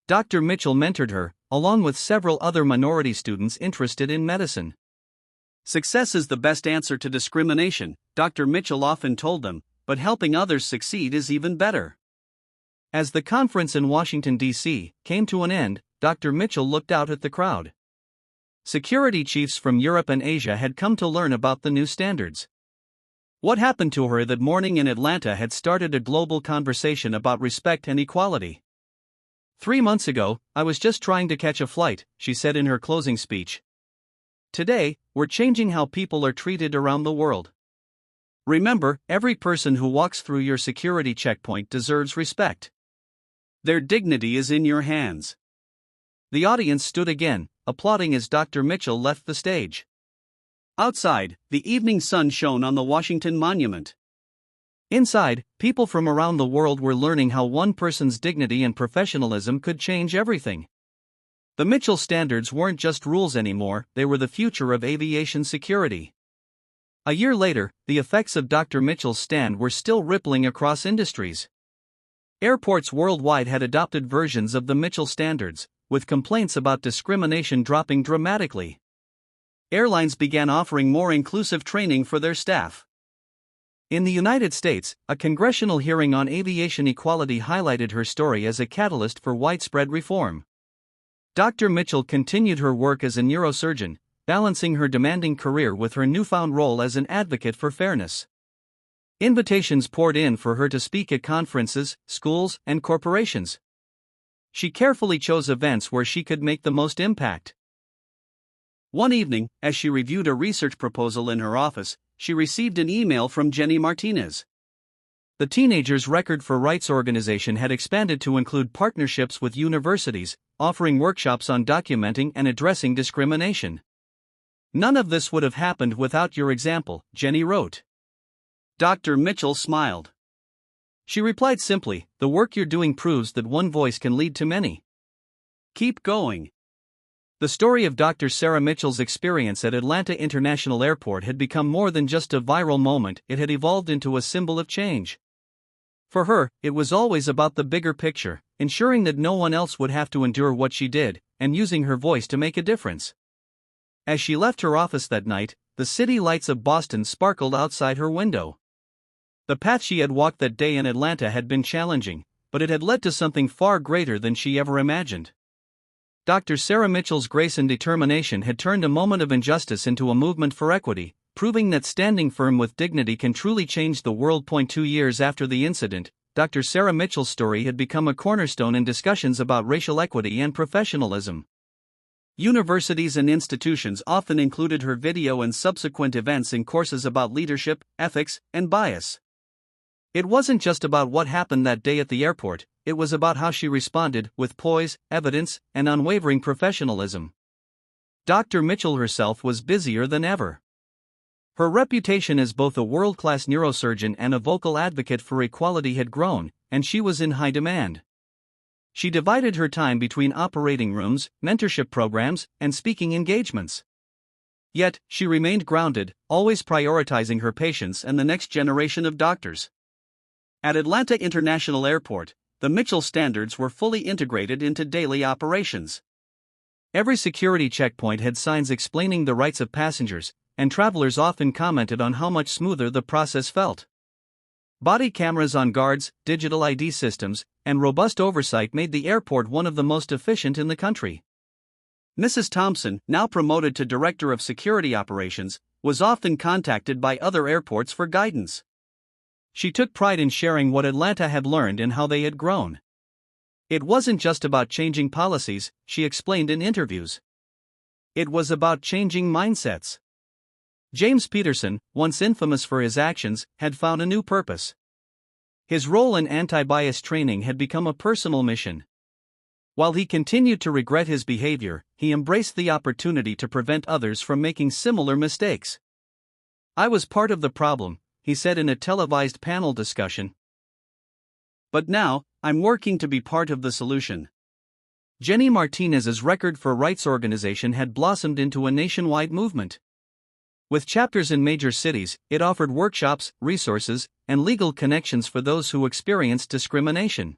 Dr. Mitchell mentored her, along with several other minority students interested in medicine. "Success is the best answer to discrimination," Dr. Mitchell often told them, "but helping others succeed is even better." As the conference in Washington, D.C., came to an end, Dr. Mitchell looked out at the crowd. Security chiefs from Europe and Asia had come to learn about the new standards. What happened to her that morning in Atlanta had started a global conversation about respect and equality. 3 months ago, I was just trying to catch a flight, she said in her closing speech. Today, we're changing how people are treated around the world. Remember, every person who walks through your security checkpoint deserves respect. Their dignity is in your hands. The audience stood again, applauding as Dr. Mitchell left the stage. Outside, the evening sun shone on the Washington Monument. Inside, people from around the world were learning how one person's dignity and professionalism could change everything. The Mitchell standards weren't just rules anymore, they were the future of aviation security. A year later, the effects of Dr. Mitchell's stand were still rippling across industries. Airports worldwide had adopted versions of the Mitchell standards, with complaints about discrimination dropping dramatically. Airlines began offering more inclusive training for their staff. In the United States, a congressional hearing on aviation equality highlighted her story as a catalyst for widespread reform. Dr. Mitchell continued her work as a neurosurgeon, balancing her demanding career with her newfound role as an advocate for fairness. Invitations poured in for her to speak at conferences, schools, and corporations. She carefully chose events where she could make the most impact. One evening, as she reviewed a research proposal in her office, she received an email from Jenny Martinez. The Teenagers' Record for Rights organization had expanded to include partnerships with universities, offering workshops on documenting and addressing discrimination. "None of this would have happened without your example," Jenny wrote. Dr. Mitchell smiled. She replied simply, "The work you're doing proves that one voice can lead to many. Keep going." The story of Dr. Sarah Mitchell's experience at Atlanta International Airport had become more than just a viral moment, it had evolved into a symbol of change. For her, it was always about the bigger picture, ensuring that no one else would have to endure what she did, and using her voice to make a difference. As she left her office that night, the city lights of Boston sparkled outside her window. The path she had walked that day in Atlanta had been challenging, but it had led to something far greater than she ever imagined. Dr. Sarah Mitchell's grace and determination had turned a moment of injustice into a movement for equity, proving that standing firm with dignity can truly change the world. 2 years after the incident, Dr. Sarah Mitchell's story had become a cornerstone in discussions about racial equity and professionalism. Universities and institutions often included her video and subsequent events in courses about leadership, ethics, and bias. It wasn't just about what happened that day at the airport, it was about how she responded, with poise, evidence, and unwavering professionalism. Dr. Mitchell herself was busier than ever. Her reputation as both a world-class neurosurgeon and a vocal advocate for equality had grown, and she was in high demand. She divided her time between operating rooms, mentorship programs, and speaking engagements. Yet, she remained grounded, always prioritizing her patients and the next generation of doctors. At Atlanta International Airport, the Mitchell standards were fully integrated into daily operations. Every security checkpoint had signs explaining the rights of passengers, and travelers often commented on how much smoother the process felt. Body cameras on guards, digital ID systems, and robust oversight made the airport one of the most efficient in the country. Mrs. Thompson, now promoted to Director of Security Operations, was often contacted by other airports for guidance. She took pride in sharing what Atlanta had learned and how they had grown. It wasn't just about changing policies, she explained in interviews. It was about changing mindsets. James Peterson, once infamous for his actions, had found a new purpose. His role in anti-bias training had become a personal mission. While he continued to regret his behavior, he embraced the opportunity to prevent others from making similar mistakes. "I was part of the problem," he said in a televised panel discussion. "But now, I'm working to be part of the solution." Jenny Martinez's Record for Rights organization had blossomed into a nationwide movement. With chapters in major cities, it offered workshops, resources, and legal connections for those who experienced discrimination.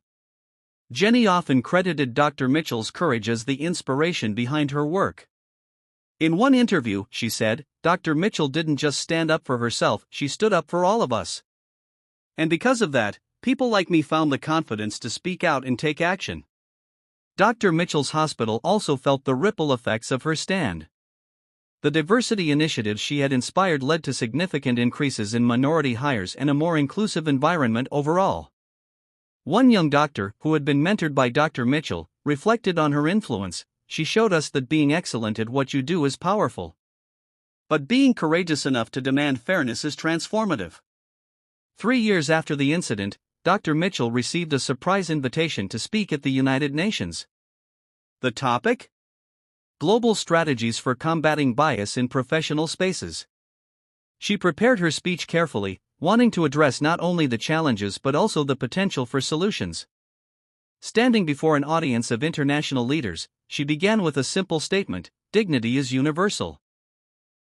Jenny often credited Dr. Mitchell's courage as the inspiration behind her work. In one interview, she said, "Dr. Mitchell didn't just stand up for herself, she stood up for all of us. And because of that, people like me found the confidence to speak out and take action." Dr. Mitchell's hospital also felt the ripple effects of her stand. The diversity initiatives she had inspired led to significant increases in minority hires and a more inclusive environment overall. One young doctor, who had been mentored by Dr. Mitchell, reflected on her influence. "She showed us that being excellent at what you do is powerful. But being courageous enough to demand fairness is transformative." 3 years after the incident, Dr. Mitchell received a surprise invitation to speak at the United Nations. The topic? Global Strategies for Combating Bias in Professional Spaces. She prepared her speech carefully, wanting to address not only the challenges but also the potential for solutions. Standing before an audience of international leaders, she began with a simple statement: dignity is universal.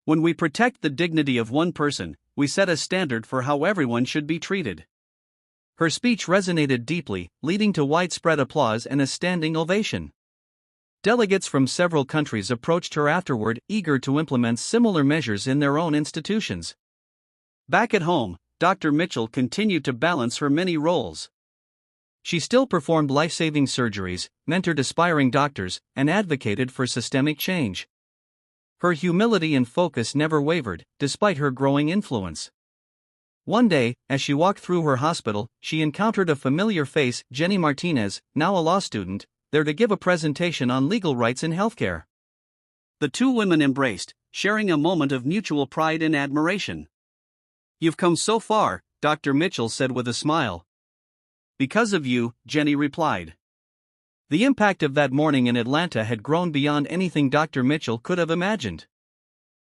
When we protect the dignity of one person, we set a standard for how everyone should be treated. Her speech resonated deeply, leading to widespread applause and a standing ovation. Delegates from several countries approached her afterward, eager to implement similar measures in their own institutions. Back at home, Dr. Mitchell continued to balance her many roles. She still performed life-saving surgeries, mentored aspiring doctors, and advocated for systemic change. Her humility and focus never wavered, despite her growing influence. One day, as she walked through her hospital, she encountered a familiar face, Jenny Martinez, now a law student, there to give a presentation on legal rights in healthcare. The two women embraced, sharing a moment of mutual pride and admiration. "You've come so far," Dr. Mitchell said with a smile. "Because of you," Jenny replied. The impact of that morning in Atlanta had grown beyond anything Dr. Mitchell could have imagined.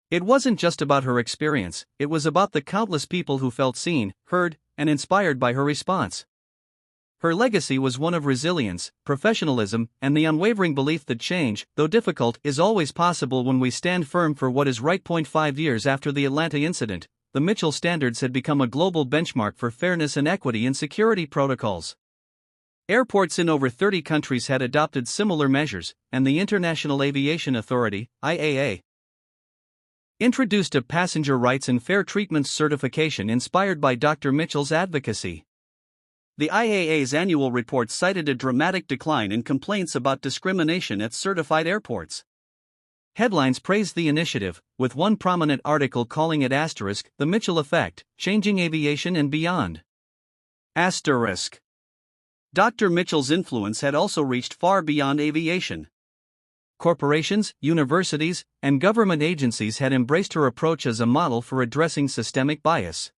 It wasn't just about her experience, it was about the countless people who felt seen, heard, and inspired by her response. Her legacy was one of resilience, professionalism, and the unwavering belief that change, though difficult, is always possible when we stand firm for what is right. 5 years after the Atlanta incident, the Mitchell Standards had become a global benchmark for fairness and equity in security protocols. Airports in over 30 countries had adopted similar measures, and the International Aviation Authority, IAA, introduced a passenger rights and fair treatment certification inspired by Dr. Mitchell's advocacy. The IAA's annual report cited a dramatic decline in complaints about discrimination at certified airports. Headlines praised the initiative, with one prominent article calling it *The Mitchell Effect, Changing Aviation and Beyond. Dr. Mitchell's influence had also reached far beyond aviation. Corporations, universities, and government agencies had embraced her approach as a model for addressing systemic bias.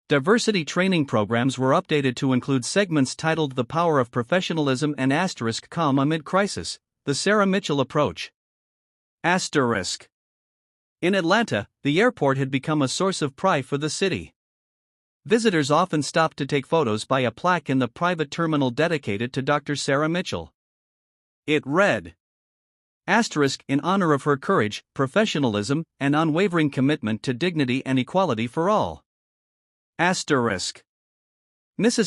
Diversity training programs were updated to include segments titled "The Power of Professionalism" and *Calm Amid Crisis, the Sarah Mitchell Approach. In Atlanta, the airport had become a source of pride for the city. Visitors often stopped to take photos by a plaque in the private terminal dedicated to Dr. Sarah Mitchell. It read, in honor of her courage, professionalism, and unwavering commitment to dignity and equality for all. Mrs.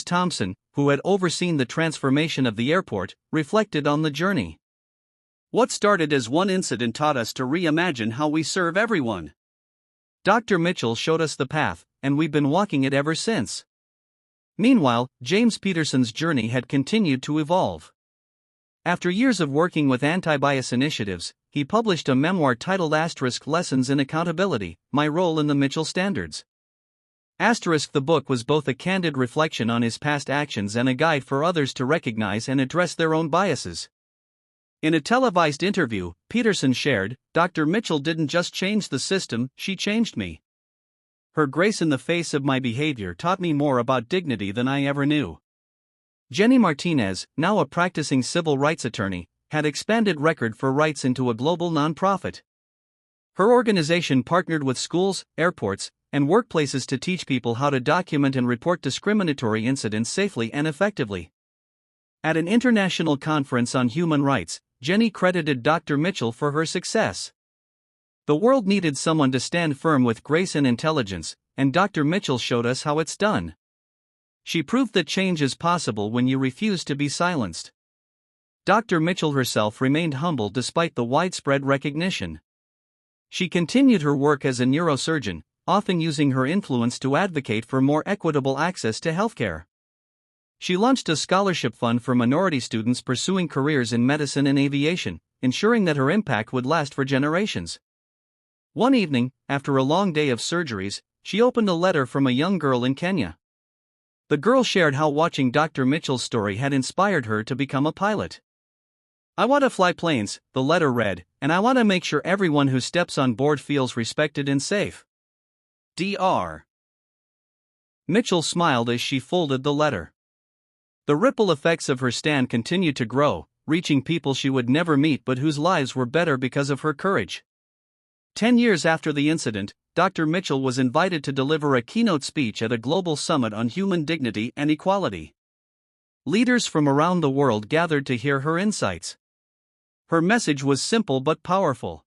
Thompson, who had overseen the transformation of the airport, reflected on the journey. "What started as one incident taught us to reimagine how we serve everyone. Dr. Mitchell showed us the path, and we've been walking it ever since." Meanwhile, James Peterson's journey had continued to evolve. After years of working with anti-bias initiatives, he published a memoir titled *Lessons in Accountability, My Role in the Mitchell Standards. The book was both a candid reflection on his past actions and a guide for others to recognize and address their own biases. In a televised interview, Peterson shared, "Dr. Mitchell didn't just change the system, she changed me. Her grace in the face of my behavior taught me more about dignity than I ever knew." Jenny Martinez, now a practicing civil rights attorney, had expanded Record for Rights into a global nonprofit. Her organization partnered with schools, airports, and workplaces to teach people how to document and report discriminatory incidents safely and effectively. At an international conference on human rights, Jenny credited Dr. Mitchell for her success. "The world needed someone to stand firm with grace and intelligence, and Dr. Mitchell showed us how it's done. She proved that change is possible when you refuse to be silenced." Dr. Mitchell herself remained humble despite the widespread recognition. She continued her work as a neurosurgeon, often using her influence to advocate for more equitable access to healthcare. She launched a scholarship fund for minority students pursuing careers in medicine and aviation, ensuring that her impact would last for generations. One evening, after a long day of surgeries, she opened a letter from a young girl in Kenya. The girl shared how watching Dr. Mitchell's story had inspired her to become a pilot. "I want to fly planes," the letter read, "and I want to make sure everyone who steps on board feels respected and safe." Dr. Mitchell smiled as she folded the letter. The ripple effects of her stand continued to grow, reaching people she would never meet but whose lives were better because of her courage. 10 years after the incident, Dr. Mitchell was invited to deliver a keynote speech at a global summit on human dignity and equality. Leaders from around the world gathered to hear her insights. Her message was simple but powerful.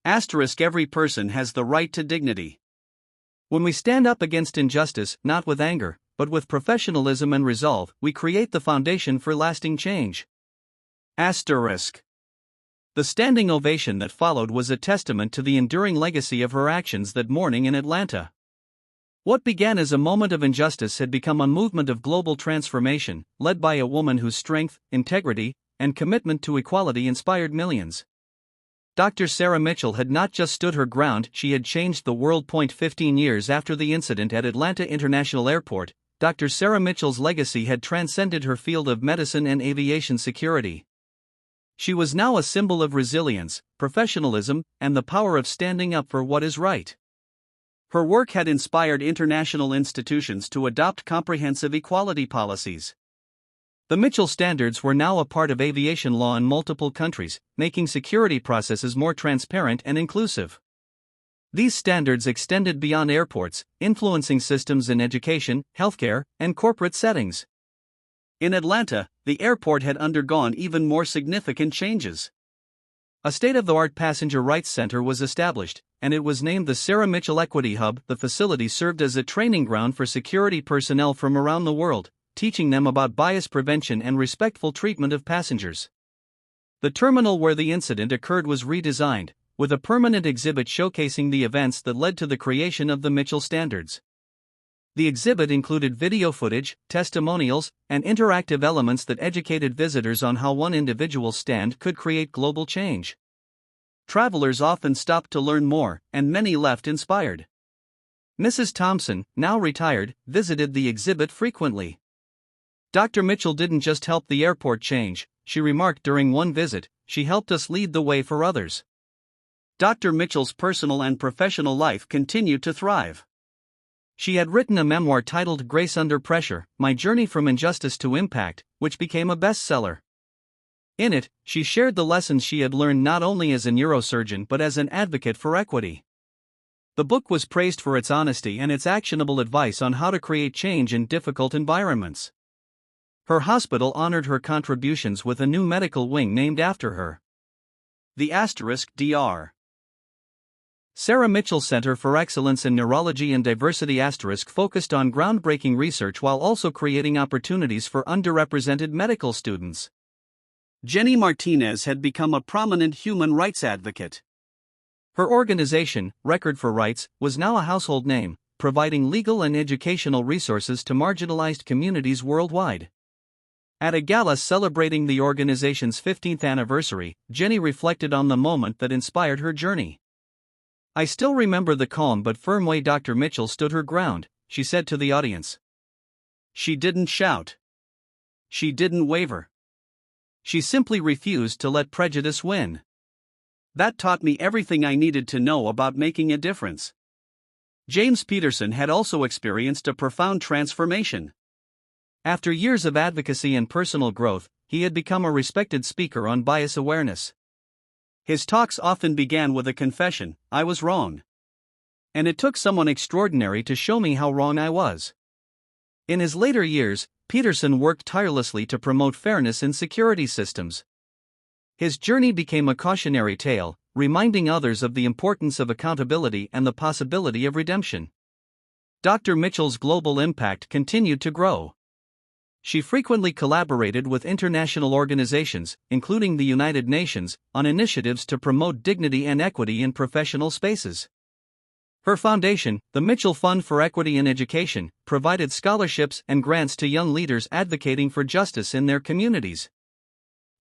Every person has the right to dignity. When we stand up against injustice, not with anger, but with professionalism and resolve, we create the foundation for lasting change. The standing ovation that followed was a testament to the enduring legacy of her actions that morning in Atlanta. What began as a moment of injustice had become a movement of global transformation, led by a woman whose strength, integrity, and commitment to equality inspired millions. Dr. Sarah Mitchell had not just stood her ground, she had changed the world. 15 years after the incident at Atlanta International Airport, Dr. Sarah Mitchell's legacy had transcended her field of medicine and aviation security. She was now a symbol of resilience, professionalism, and the power of standing up for what is right. Her work had inspired international institutions to adopt comprehensive equality policies. The Mitchell Standards were now a part of aviation law in multiple countries, making security processes more transparent and inclusive. These standards extended beyond airports, influencing systems in education, healthcare, and corporate settings. In Atlanta, the airport had undergone even more significant changes. A state-of-the-art passenger rights center was established, and it was named the Sarah Mitchell Equity Hub. The facility served as a training ground for security personnel from around the world, teaching them about bias prevention and respectful treatment of passengers. The terminal where the incident occurred was redesigned, with a permanent exhibit showcasing the events that led to the creation of the Mitchell Standards. The exhibit included video footage, testimonials, and interactive elements that educated visitors on how one individual's stand could create global change. Travelers often stopped to learn more, and many left inspired. Mrs. Thompson, now retired, visited the exhibit frequently. Dr. Mitchell didn't just help the airport change, she remarked during one visit, she helped us lead the way for others. Dr. Mitchell's personal and professional life continued to thrive. She had written a memoir titled Grace Under Pressure, My Journey from Injustice to Impact, which became a bestseller. In it, she shared the lessons she had learned not only as a neurosurgeon but as an advocate for equity. The book was praised for its honesty and its actionable advice on how to create change in difficult environments. Her hospital honored her contributions with a new medical wing named after her. The *Dr. Sarah Mitchell Center for Excellence in Neurology and Diversity focused on groundbreaking research while also creating opportunities for underrepresented medical students. Jenny Martinez had become a prominent human rights advocate. Her organization, Record for Rights, was now a household name, providing legal and educational resources to marginalized communities worldwide. At a gala celebrating the organization's 15th anniversary, Jenny reflected on the moment that inspired her journey. I still remember the calm but firm way Dr. Mitchell stood her ground, she said to the audience. She didn't shout. She didn't waver. She simply refused to let prejudice win. That taught me everything I needed to know about making a difference. James Peterson had also experienced a profound transformation. After years of advocacy and personal growth, he had become a respected speaker on bias awareness. His talks often began with a confession, I was wrong. And it took someone extraordinary to show me how wrong I was. In his later years, Peterson worked tirelessly to promote fairness in security systems. His journey became a cautionary tale, reminding others of the importance of accountability and the possibility of redemption. Dr. Mitchell's global impact continued to grow. She frequently collaborated with international organizations, including the United Nations, on initiatives to promote dignity and equity in professional spaces. Her foundation, the Mitchell Fund for Equity in Education, provided scholarships and grants to young leaders advocating for justice in their communities.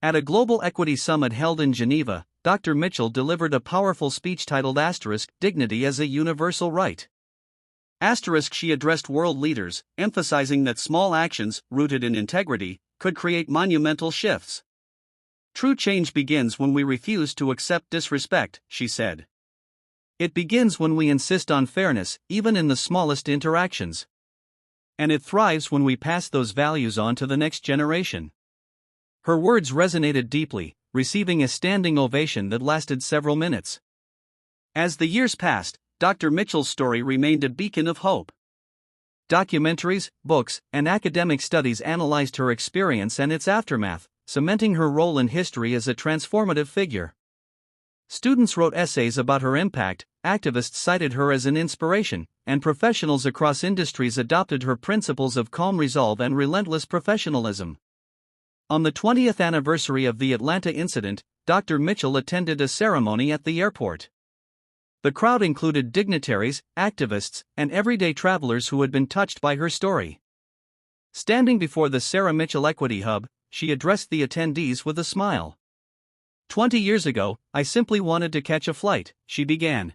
At a global equity summit held in Geneva, Dr. Mitchell delivered a powerful speech titled Dignity as a Universal Right. She addressed world leaders, emphasizing that small actions, rooted in integrity, could create monumental shifts. True change begins when we refuse to accept disrespect, she said. It begins when we insist on fairness, even in the smallest interactions. And it thrives when we pass those values on to the next generation. Her words resonated deeply, receiving a standing ovation that lasted several minutes. As the years passed, Dr. Mitchell's story remained a beacon of hope. Documentaries, books, and academic studies analyzed her experience and its aftermath, cementing her role in history as a transformative figure. Students wrote essays about her impact, activists cited her as an inspiration, and professionals across industries adopted her principles of calm resolve and relentless professionalism. On the 20th anniversary of the Atlanta incident, Dr. Mitchell attended a ceremony at the airport. The crowd included dignitaries, activists, and everyday travelers who had been touched by her story. Standing before the Sarah Mitchell Equity Hub, she addressed the attendees with a smile. 20 years ago, I simply wanted to catch a flight, she began.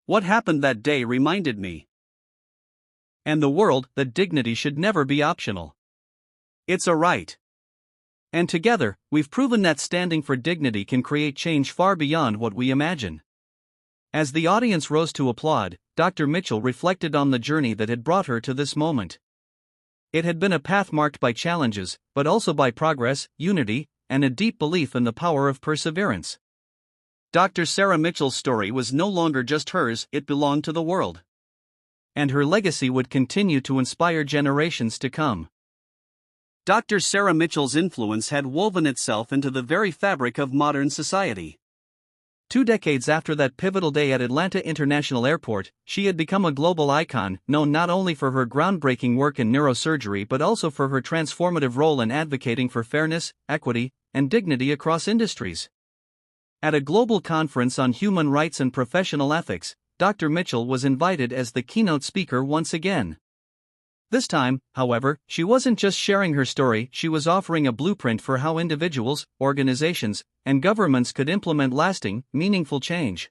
What happened that day reminded me and the world that dignity should never be optional. It's a right. And together, we've proven that standing for dignity can create change far beyond what we imagine. As the audience rose to applaud, Dr. Mitchell reflected on the journey that had brought her to this moment. It had been a path marked by challenges, but also by progress, unity, and a deep belief in the power of perseverance. Dr. Sarah Mitchell's story was no longer just hers, it belonged to the world. And her legacy would continue to inspire generations to come. Dr. Sarah Mitchell's influence had woven itself into the very fabric of modern society. 2 decades after that pivotal day at Atlanta International Airport, she had become a global icon, known not only for her groundbreaking work in neurosurgery but also for her transformative role in advocating for fairness, equity, and dignity across industries. At a global conference on human rights and professional ethics, Dr. Mitchell was invited as the keynote speaker once again. This time, however, she wasn't just sharing her story, she was offering a blueprint for how individuals, organizations, and governments could implement lasting, meaningful change.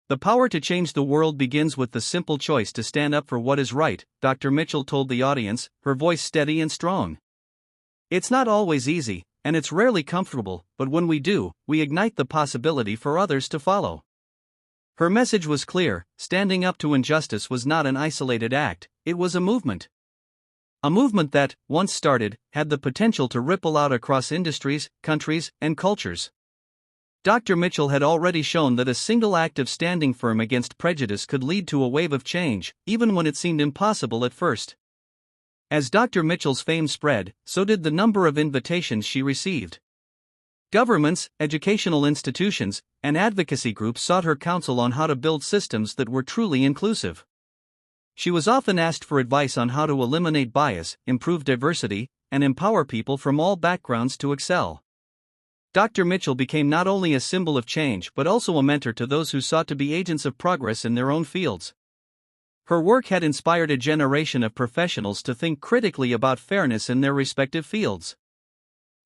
The power to change the world begins with the simple choice to stand up for what is right, Dr. Mitchell told the audience, her voice steady and strong. It's not always easy, and it's rarely comfortable, but when we do, we ignite the possibility for others to follow. Her message was clear: standing up to injustice was not an isolated act, it was a movement. A movement that, once started, had the potential to ripple out across industries, countries, and cultures. Dr. Mitchell had already shown that a single act of standing firm against prejudice could lead to a wave of change, even when it seemed impossible at first. As Dr. Mitchell's fame spread, so did the number of invitations she received. Governments, educational institutions, and advocacy groups sought her counsel on how to build systems that were truly inclusive. She was often asked for advice on how to eliminate bias, improve diversity, and empower people from all backgrounds to excel. Dr. Mitchell became not only a symbol of change but also a mentor to those who sought to be agents of progress in their own fields. Her work had inspired a generation of professionals to think critically about fairness in their respective fields.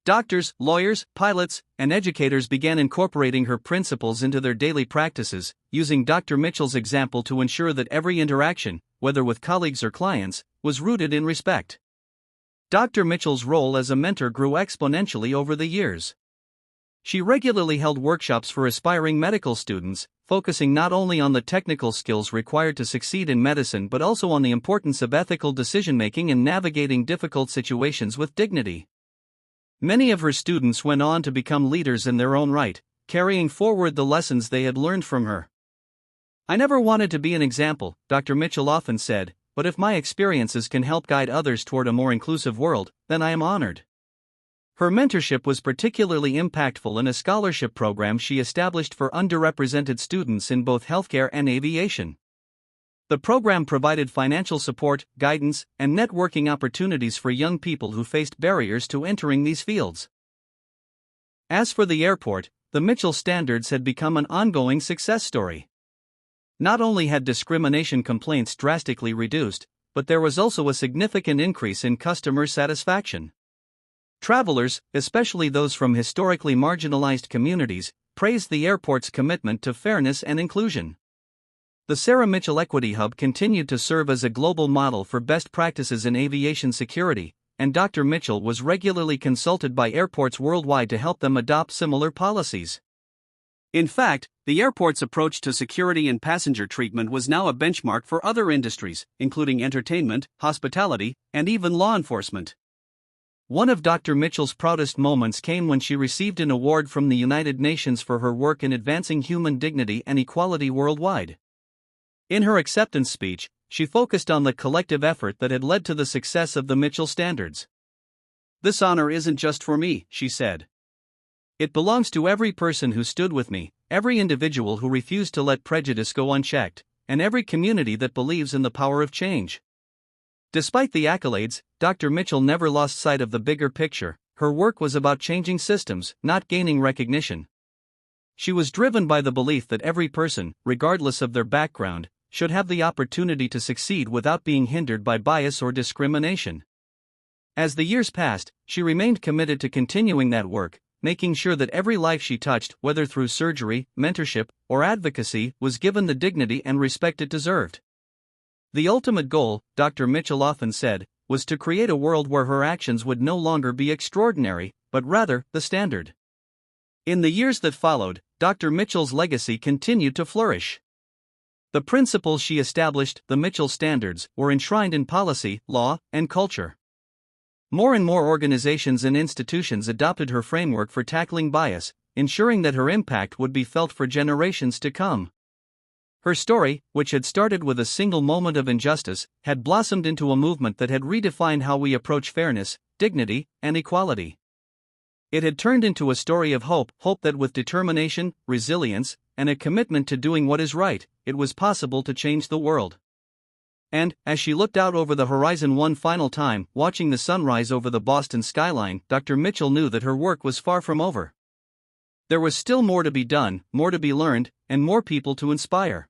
Doctors, lawyers, pilots, and educators began incorporating her principles into their daily practices, using Dr. Mitchell's example to ensure that every interaction, whether with colleagues or clients, was rooted in respect. Dr. Mitchell's role as a mentor grew exponentially over the years. She regularly held workshops for aspiring medical students, focusing not only on the technical skills required to succeed in medicine but also on the importance of ethical decision-making and navigating difficult situations with dignity. Many of her students went on to become leaders in their own right, carrying forward the lessons they had learned from her. I never wanted to be an example, Dr. Mitchell often said, but if my experiences can help guide others toward a more inclusive world, then I am honored. Her mentorship was particularly impactful in a scholarship program she established for underrepresented students in both healthcare and aviation. The program provided financial support, guidance, and networking opportunities for young people who faced barriers to entering these fields. As for the airport, the Mitchell Standards had become an ongoing success story. Not only had discrimination complaints drastically reduced, but there was also a significant increase in customer satisfaction. Travelers, especially those from historically marginalized communities, praised the airport's commitment to fairness and inclusion. The Sarah Mitchell Equity Hub continued to serve as a global model for best practices in aviation security, and Dr. Mitchell was regularly consulted by airports worldwide to help them adopt similar policies. In fact, the airport's approach to security and passenger treatment was now a benchmark for other industries, including entertainment, hospitality, and even law enforcement. One of Dr. Mitchell's proudest moments came when she received an award from the United Nations for her work in advancing human dignity and equality worldwide. In her acceptance speech, she focused on the collective effort that had led to the success of the Mitchell Standards. "This honor isn't just for me," she said. "It belongs to every person who stood with me, every individual who refused to let prejudice go unchecked, and every community that believes in the power of change." Despite the accolades, Dr. Mitchell never lost sight of the bigger picture. Her work was about changing systems, not gaining recognition. She was driven by the belief that every person, regardless of their background, should have the opportunity to succeed without being hindered by bias or discrimination. As the years passed, she remained committed to continuing that work, making sure that every life she touched, whether through surgery, mentorship, or advocacy, was given the dignity and respect it deserved. The ultimate goal, Dr. Mitchell often said, was to create a world where her actions would no longer be extraordinary, but rather, the standard. In the years that followed, Dr. Mitchell's legacy continued to flourish. The principles she established, the Mitchell Standards, were enshrined in policy, law, and culture. More and more organizations and institutions adopted her framework for tackling bias, ensuring that her impact would be felt for generations to come. Her story, which had started with a single moment of injustice, had blossomed into a movement that had redefined how we approach fairness, dignity, and equality. It had turned into a story of hope that with determination, resilience, and a commitment to doing what is right, it was possible to change the world. And, as she looked out over the horizon one final time, watching the sunrise over the Boston skyline, Dr. Mitchell knew that her work was far from over. There was still more to be done, more to be learned, and more people to inspire.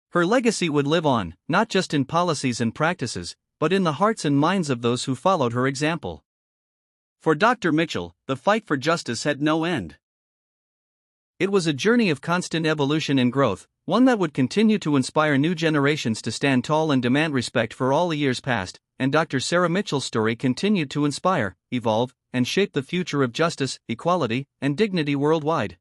Her legacy would live on, not just in policies and practices, but in the hearts and minds of those who followed her example. For Dr. Mitchell, the fight for justice had no end. It was a journey of constant evolution and growth, one that would continue to inspire new generations to stand tall and demand respect for all the years past, and Dr. Sarah Mitchell's story continued to inspire, evolve, and shape the future of justice, equality, and dignity worldwide.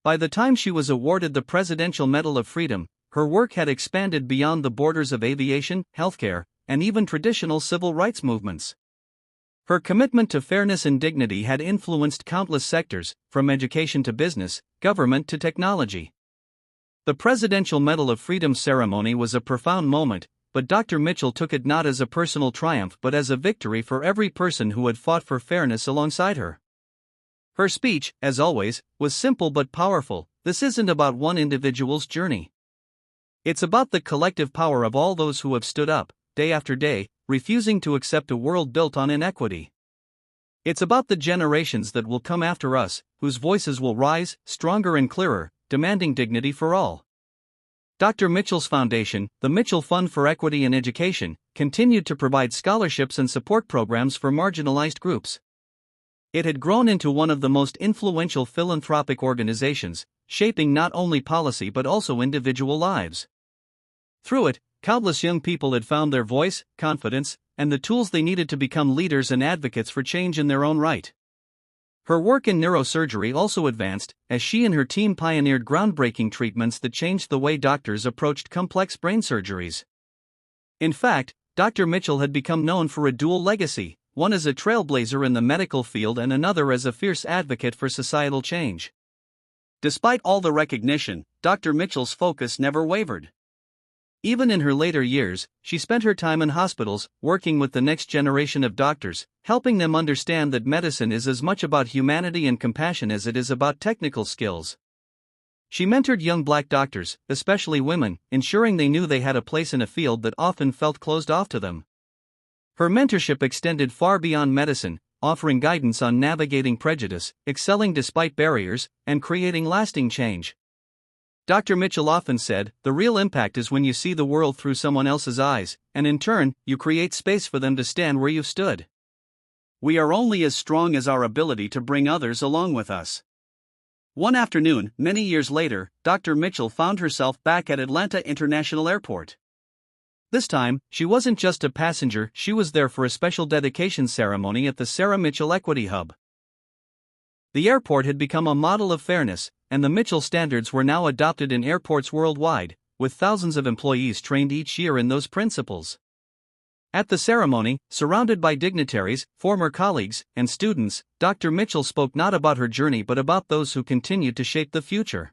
By the time she was awarded the Presidential Medal of Freedom, her work had expanded beyond the borders of aviation, healthcare, and even traditional civil rights movements. Her commitment to fairness and dignity had influenced countless sectors, from education to business, government to technology. The Presidential Medal of Freedom ceremony was a profound moment, but Dr. Mitchell took it not as a personal triumph but as a victory for every person who had fought for fairness alongside her. Her speech, as always, was simple but powerful. This isn't about one individual's journey. It's about the collective power of all those who have stood up, day after day, refusing to accept a world built on inequity. It's about the generations that will come after us, whose voices will rise, stronger and clearer, demanding dignity for all. Dr. Mitchell's foundation, the Mitchell Fund for Equity in Education, continued to provide scholarships and support programs for marginalized groups. It had grown into one of the most influential philanthropic organizations, shaping not only policy but also individual lives. Through it, countless young people had found their voice, confidence, and the tools they needed to become leaders and advocates for change in their own right. Her work in neurosurgery also advanced, as she and her team pioneered groundbreaking treatments that changed the way doctors approached complex brain surgeries. In fact, Dr. Mitchell had become known for a dual legacy, one as a trailblazer in the medical field and another as a fierce advocate for societal change. Despite all the recognition, Dr. Mitchell's focus never wavered. Even in her later years, she spent her time in hospitals, working with the next generation of doctors, helping them understand that medicine is as much about humanity and compassion as it is about technical skills. She mentored young Black doctors, especially women, ensuring they knew they had a place in a field that often felt closed off to them. Her mentorship extended far beyond medicine, offering guidance on navigating prejudice, excelling despite barriers, and creating lasting change. Dr. Mitchell often said, "The real impact is when you see the world through someone else's eyes, and in turn, you create space for them to stand where you've stood." We are only as strong as our ability to bring others along with us. One afternoon, many years later, Dr. Mitchell found herself back at Atlanta International Airport. This time, she wasn't just a passenger, she was there for a special dedication ceremony at the Sarah Mitchell Equity Hub. The airport had become a model of fairness, and the Mitchell Standards were now adopted in airports worldwide, with thousands of employees trained each year in those principles. At the ceremony, surrounded by dignitaries, former colleagues, and students, Dr. Mitchell spoke not about her journey but about those who continued to shape the future.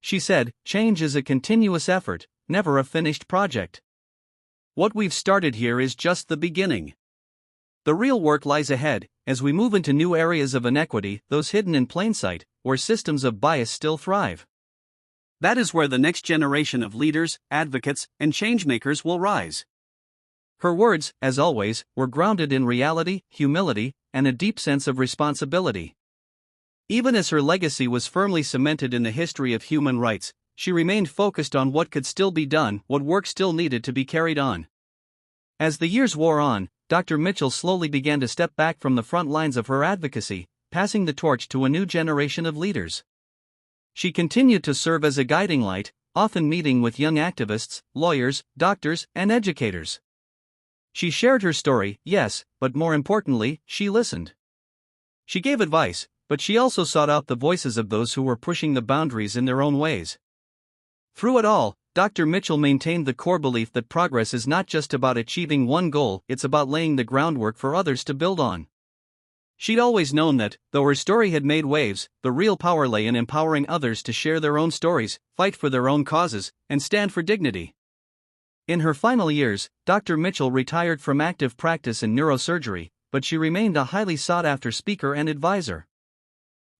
She said, "Change is a continuous effort, never a finished project. What we've started here is just the beginning. The real work lies ahead, as we move into new areas of inequity, those hidden in plain sight, where systems of bias still thrive. That is where the next generation of leaders, advocates, and changemakers will rise." Her words, as always, were grounded in reality, humility, and a deep sense of responsibility. Even as her legacy was firmly cemented in the history of human rights, she remained focused on what could still be done, what work still needed to be carried on. As the years wore on, Dr. Mitchell slowly began to step back from the front lines of her advocacy, passing the torch to a new generation of leaders. She continued to serve as a guiding light, often meeting with young activists, lawyers, doctors, and educators. She shared her story, yes, but more importantly, she listened. She gave advice, but she also sought out the voices of those who were pushing the boundaries in their own ways. Through it all, Dr. Mitchell maintained the core belief that progress is not just about achieving one goal, it's about laying the groundwork for others to build on. She'd always known that, though her story had made waves, the real power lay in empowering others to share their own stories, fight for their own causes, and stand for dignity. In her final years, Dr. Mitchell retired from active practice in neurosurgery, but she remained a highly sought-after speaker and advisor.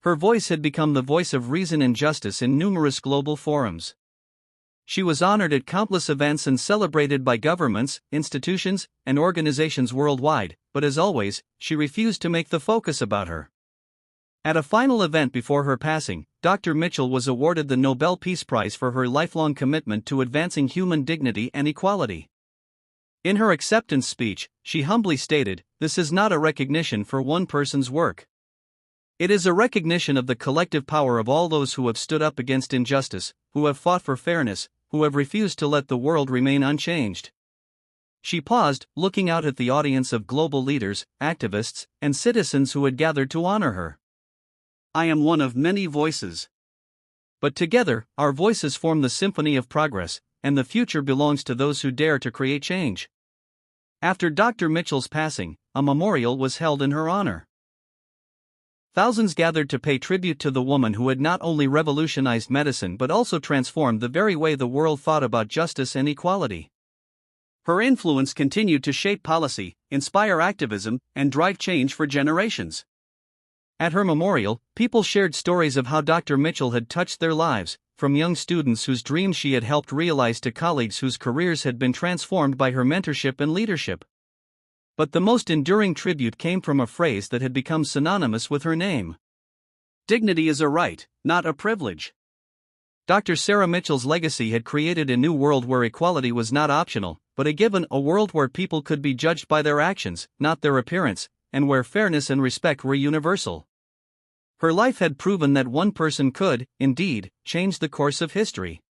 Her voice had become the voice of reason and justice in numerous global forums. She was honored at countless events and celebrated by governments, institutions, and organizations worldwide, but as always, she refused to make the focus about her. At a final event before her passing, Dr. Mitchell was awarded the Nobel Peace Prize for her lifelong commitment to advancing human dignity and equality. In her acceptance speech, she humbly stated, "This is not a recognition for one person's work. It is a recognition of the collective power of all those who have stood up against injustice, who have fought for fairness, who have refused to let the world remain unchanged." She paused, looking out at the audience of global leaders, activists, and citizens who had gathered to honor her. "I am one of many voices. But together, our voices form the symphony of progress, and the future belongs to those who dare to create change." After Dr. Mitchell's passing, a memorial was held in her honor. Thousands gathered to pay tribute to the woman who had not only revolutionized medicine but also transformed the very way the world thought about justice and equality. Her influence continued to shape policy, inspire activism, and drive change for generations. At her memorial, people shared stories of how Dr. Mitchell had touched their lives, from young students whose dreams she had helped realize to colleagues whose careers had been transformed by her mentorship and leadership. But the most enduring tribute came from a phrase that had become synonymous with her name. "Dignity is a right, not a privilege." Dr. Sarah Mitchell's legacy had created a new world where equality was not optional, but a given, a world where people could be judged by their actions, not their appearance, and where fairness and respect were universal. Her life had proven that one person could, indeed, change the course of history.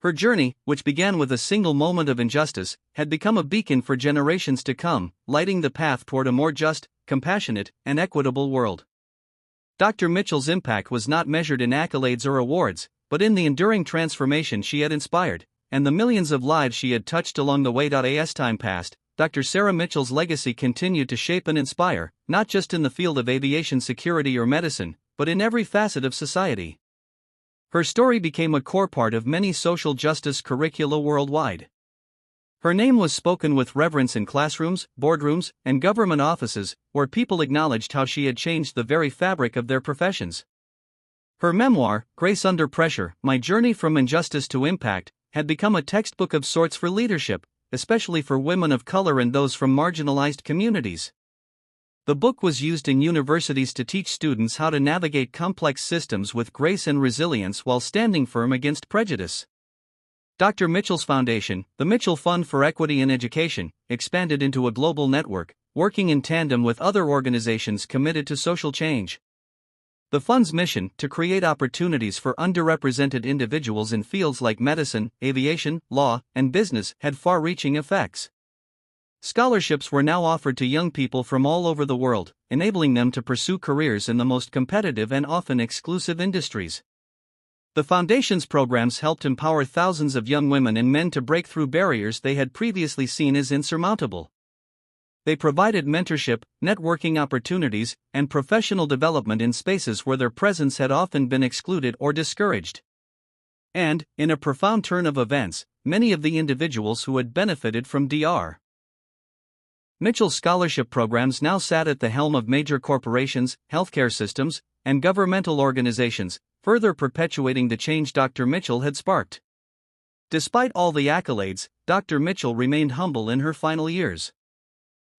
Her journey, which began with a single moment of injustice, had become a beacon for generations to come, lighting the path toward a more just, compassionate, and equitable world. Dr. Mitchell's impact was not measured in accolades or awards, but in the enduring transformation she had inspired, and the millions of lives she had touched along the way. As time passed, Dr. Sarah Mitchell's legacy continued to shape and inspire, not just in the field of aviation security or medicine, but in every facet of society. Her story became a core part of many social justice curricula worldwide. Her name was spoken with reverence in classrooms, boardrooms, and government offices, where people acknowledged how she had changed the very fabric of their professions. Her memoir, Grace Under Pressure: My Journey from Injustice to Impact, had become a textbook of sorts for leadership, especially for women of color and those from marginalized communities. The book was used in universities to teach students how to navigate complex systems with grace and resilience while standing firm against prejudice. Dr. Mitchell's foundation, the Mitchell Fund for Equity in Education, expanded into a global network, working in tandem with other organizations committed to social change. The fund's mission, to create opportunities for underrepresented individuals in fields like medicine, aviation, law, and business, had far-reaching effects. Scholarships were now offered to young people from all over the world, enabling them to pursue careers in the most competitive and often exclusive industries. The Foundation's programs helped empower thousands of young women and men to break through barriers they had previously seen as insurmountable. They provided mentorship, networking opportunities, and professional development in spaces where their presence had often been excluded or discouraged. And, in a profound turn of events, many of the individuals who had benefited from Dr. Mitchell's scholarship programs now sat at the helm of major corporations, healthcare systems, and governmental organizations, further perpetuating the change Dr. Mitchell had sparked. Despite all the accolades, Dr. Mitchell remained humble in her final years.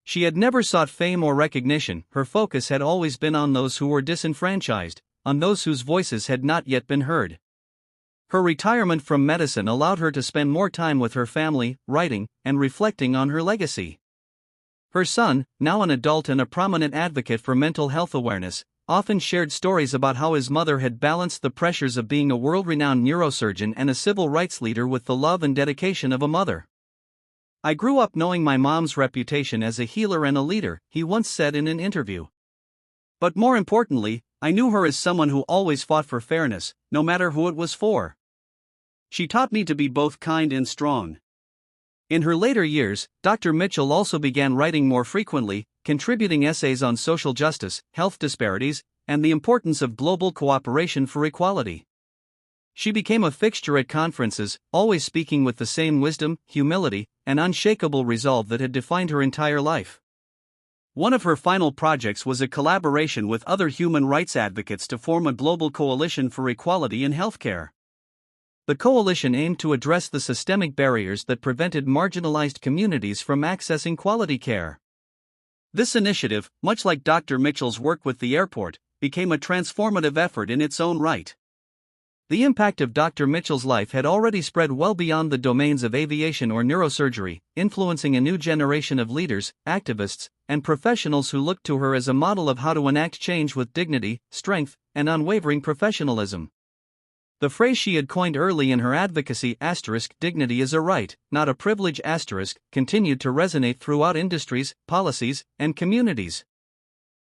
She had never sought fame or recognition. Her focus had always been on those who were disenfranchised, on those whose voices had not yet been heard. Her retirement from medicine allowed her to spend more time with her family, writing, and reflecting on her legacy. Her son, now an adult and a prominent advocate for mental health awareness, often shared stories about how his mother had balanced the pressures of being a world-renowned neurosurgeon and a civil rights leader with the love and dedication of a mother. "I grew up knowing my mom's reputation as a healer and a leader," he once said in an interview. "But more importantly, I knew her as someone who always fought for fairness, no matter who it was for. She taught me to be both kind and strong." In her later years, Dr. Mitchell also began writing more frequently, contributing essays on social justice, health disparities, and the importance of global cooperation for equality. She became a fixture at conferences, always speaking with the same wisdom, humility, and unshakable resolve that had defined her entire life. One of her final projects was a collaboration with other human rights advocates to form a global coalition for equality in healthcare. The coalition aimed to address the systemic barriers that prevented marginalized communities from accessing quality care. This initiative, much like Dr. Mitchell's work with the airport, became a transformative effort in its own right. The impact of Dr. Mitchell's life had already spread well beyond the domains of aviation or neurosurgery, influencing a new generation of leaders, activists, and professionals who looked to her as a model of how to enact change with dignity, strength, and unwavering professionalism. The phrase she had coined early in her advocacy, "dignity is a right, not a privilege," continued to resonate throughout industries, policies, and communities.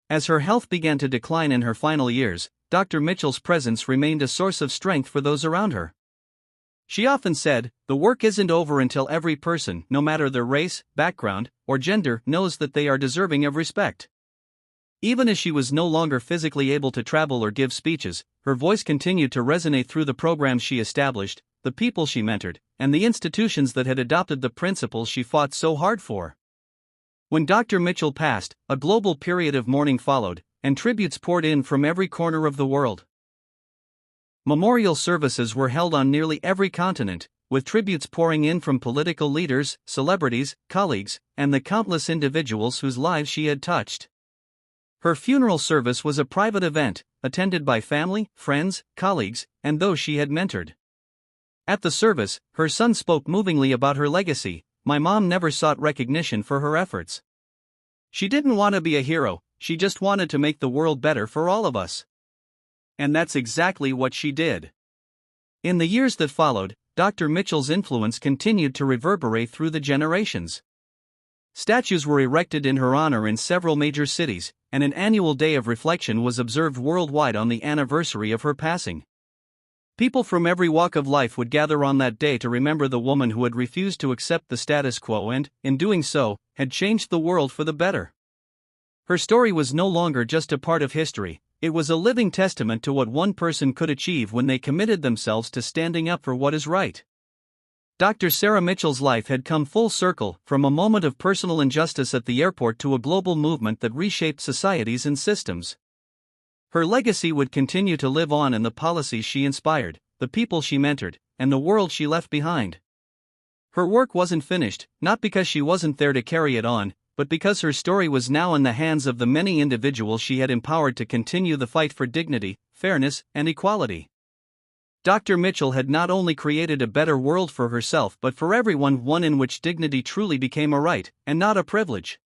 As her health began to decline in her final years, Dr. Mitchell's presence remained a source of strength for those around her. She often said, "The work isn't over until every person, no matter their race, background, or gender, knows that they are deserving of respect." Even as she was no longer physically able to travel or give speeches, her voice continued to resonate through the programs she established, the people she mentored, and the institutions that had adopted the principles she fought so hard for. When Dr. Mitchell passed, a global period of mourning followed, and tributes poured in from every corner of the world. Memorial services were held on nearly every continent, with tributes pouring in from political leaders, celebrities, colleagues, and the countless individuals whose lives she had touched. Her funeral service was a private event, attended by family, friends, colleagues, and those she had mentored. At the service, her son spoke movingly about her legacy. "My mom never sought recognition for her efforts. She didn't want to be a hero, she just wanted to make the world better for all of us." And that's exactly what she did. In the years that followed, Dr. Mitchell's influence continued to reverberate through the generations. Statues were erected in her honor in several major cities, and an annual day of reflection was observed worldwide on the anniversary of her passing. People from every walk of life would gather on that day to remember the woman who had refused to accept the status quo and, in doing so, had changed the world for the better. Her story was no longer just a part of history, it was a living testament to what one person could achieve when they committed themselves to standing up for what is right. Dr. Sarah Mitchell's life had come full circle, from a moment of personal injustice at the airport to a global movement that reshaped societies and systems. Her legacy would continue to live on in the policies she inspired, the people she mentored, and the world she left behind. Her work wasn't finished, not because she wasn't there to carry it on, but because her story was now in the hands of the many individuals she had empowered to continue the fight for dignity, fairness, and equality. Dr. Mitchell had not only created a better world for herself but for everyone, one in which dignity truly became a right, and not a privilege.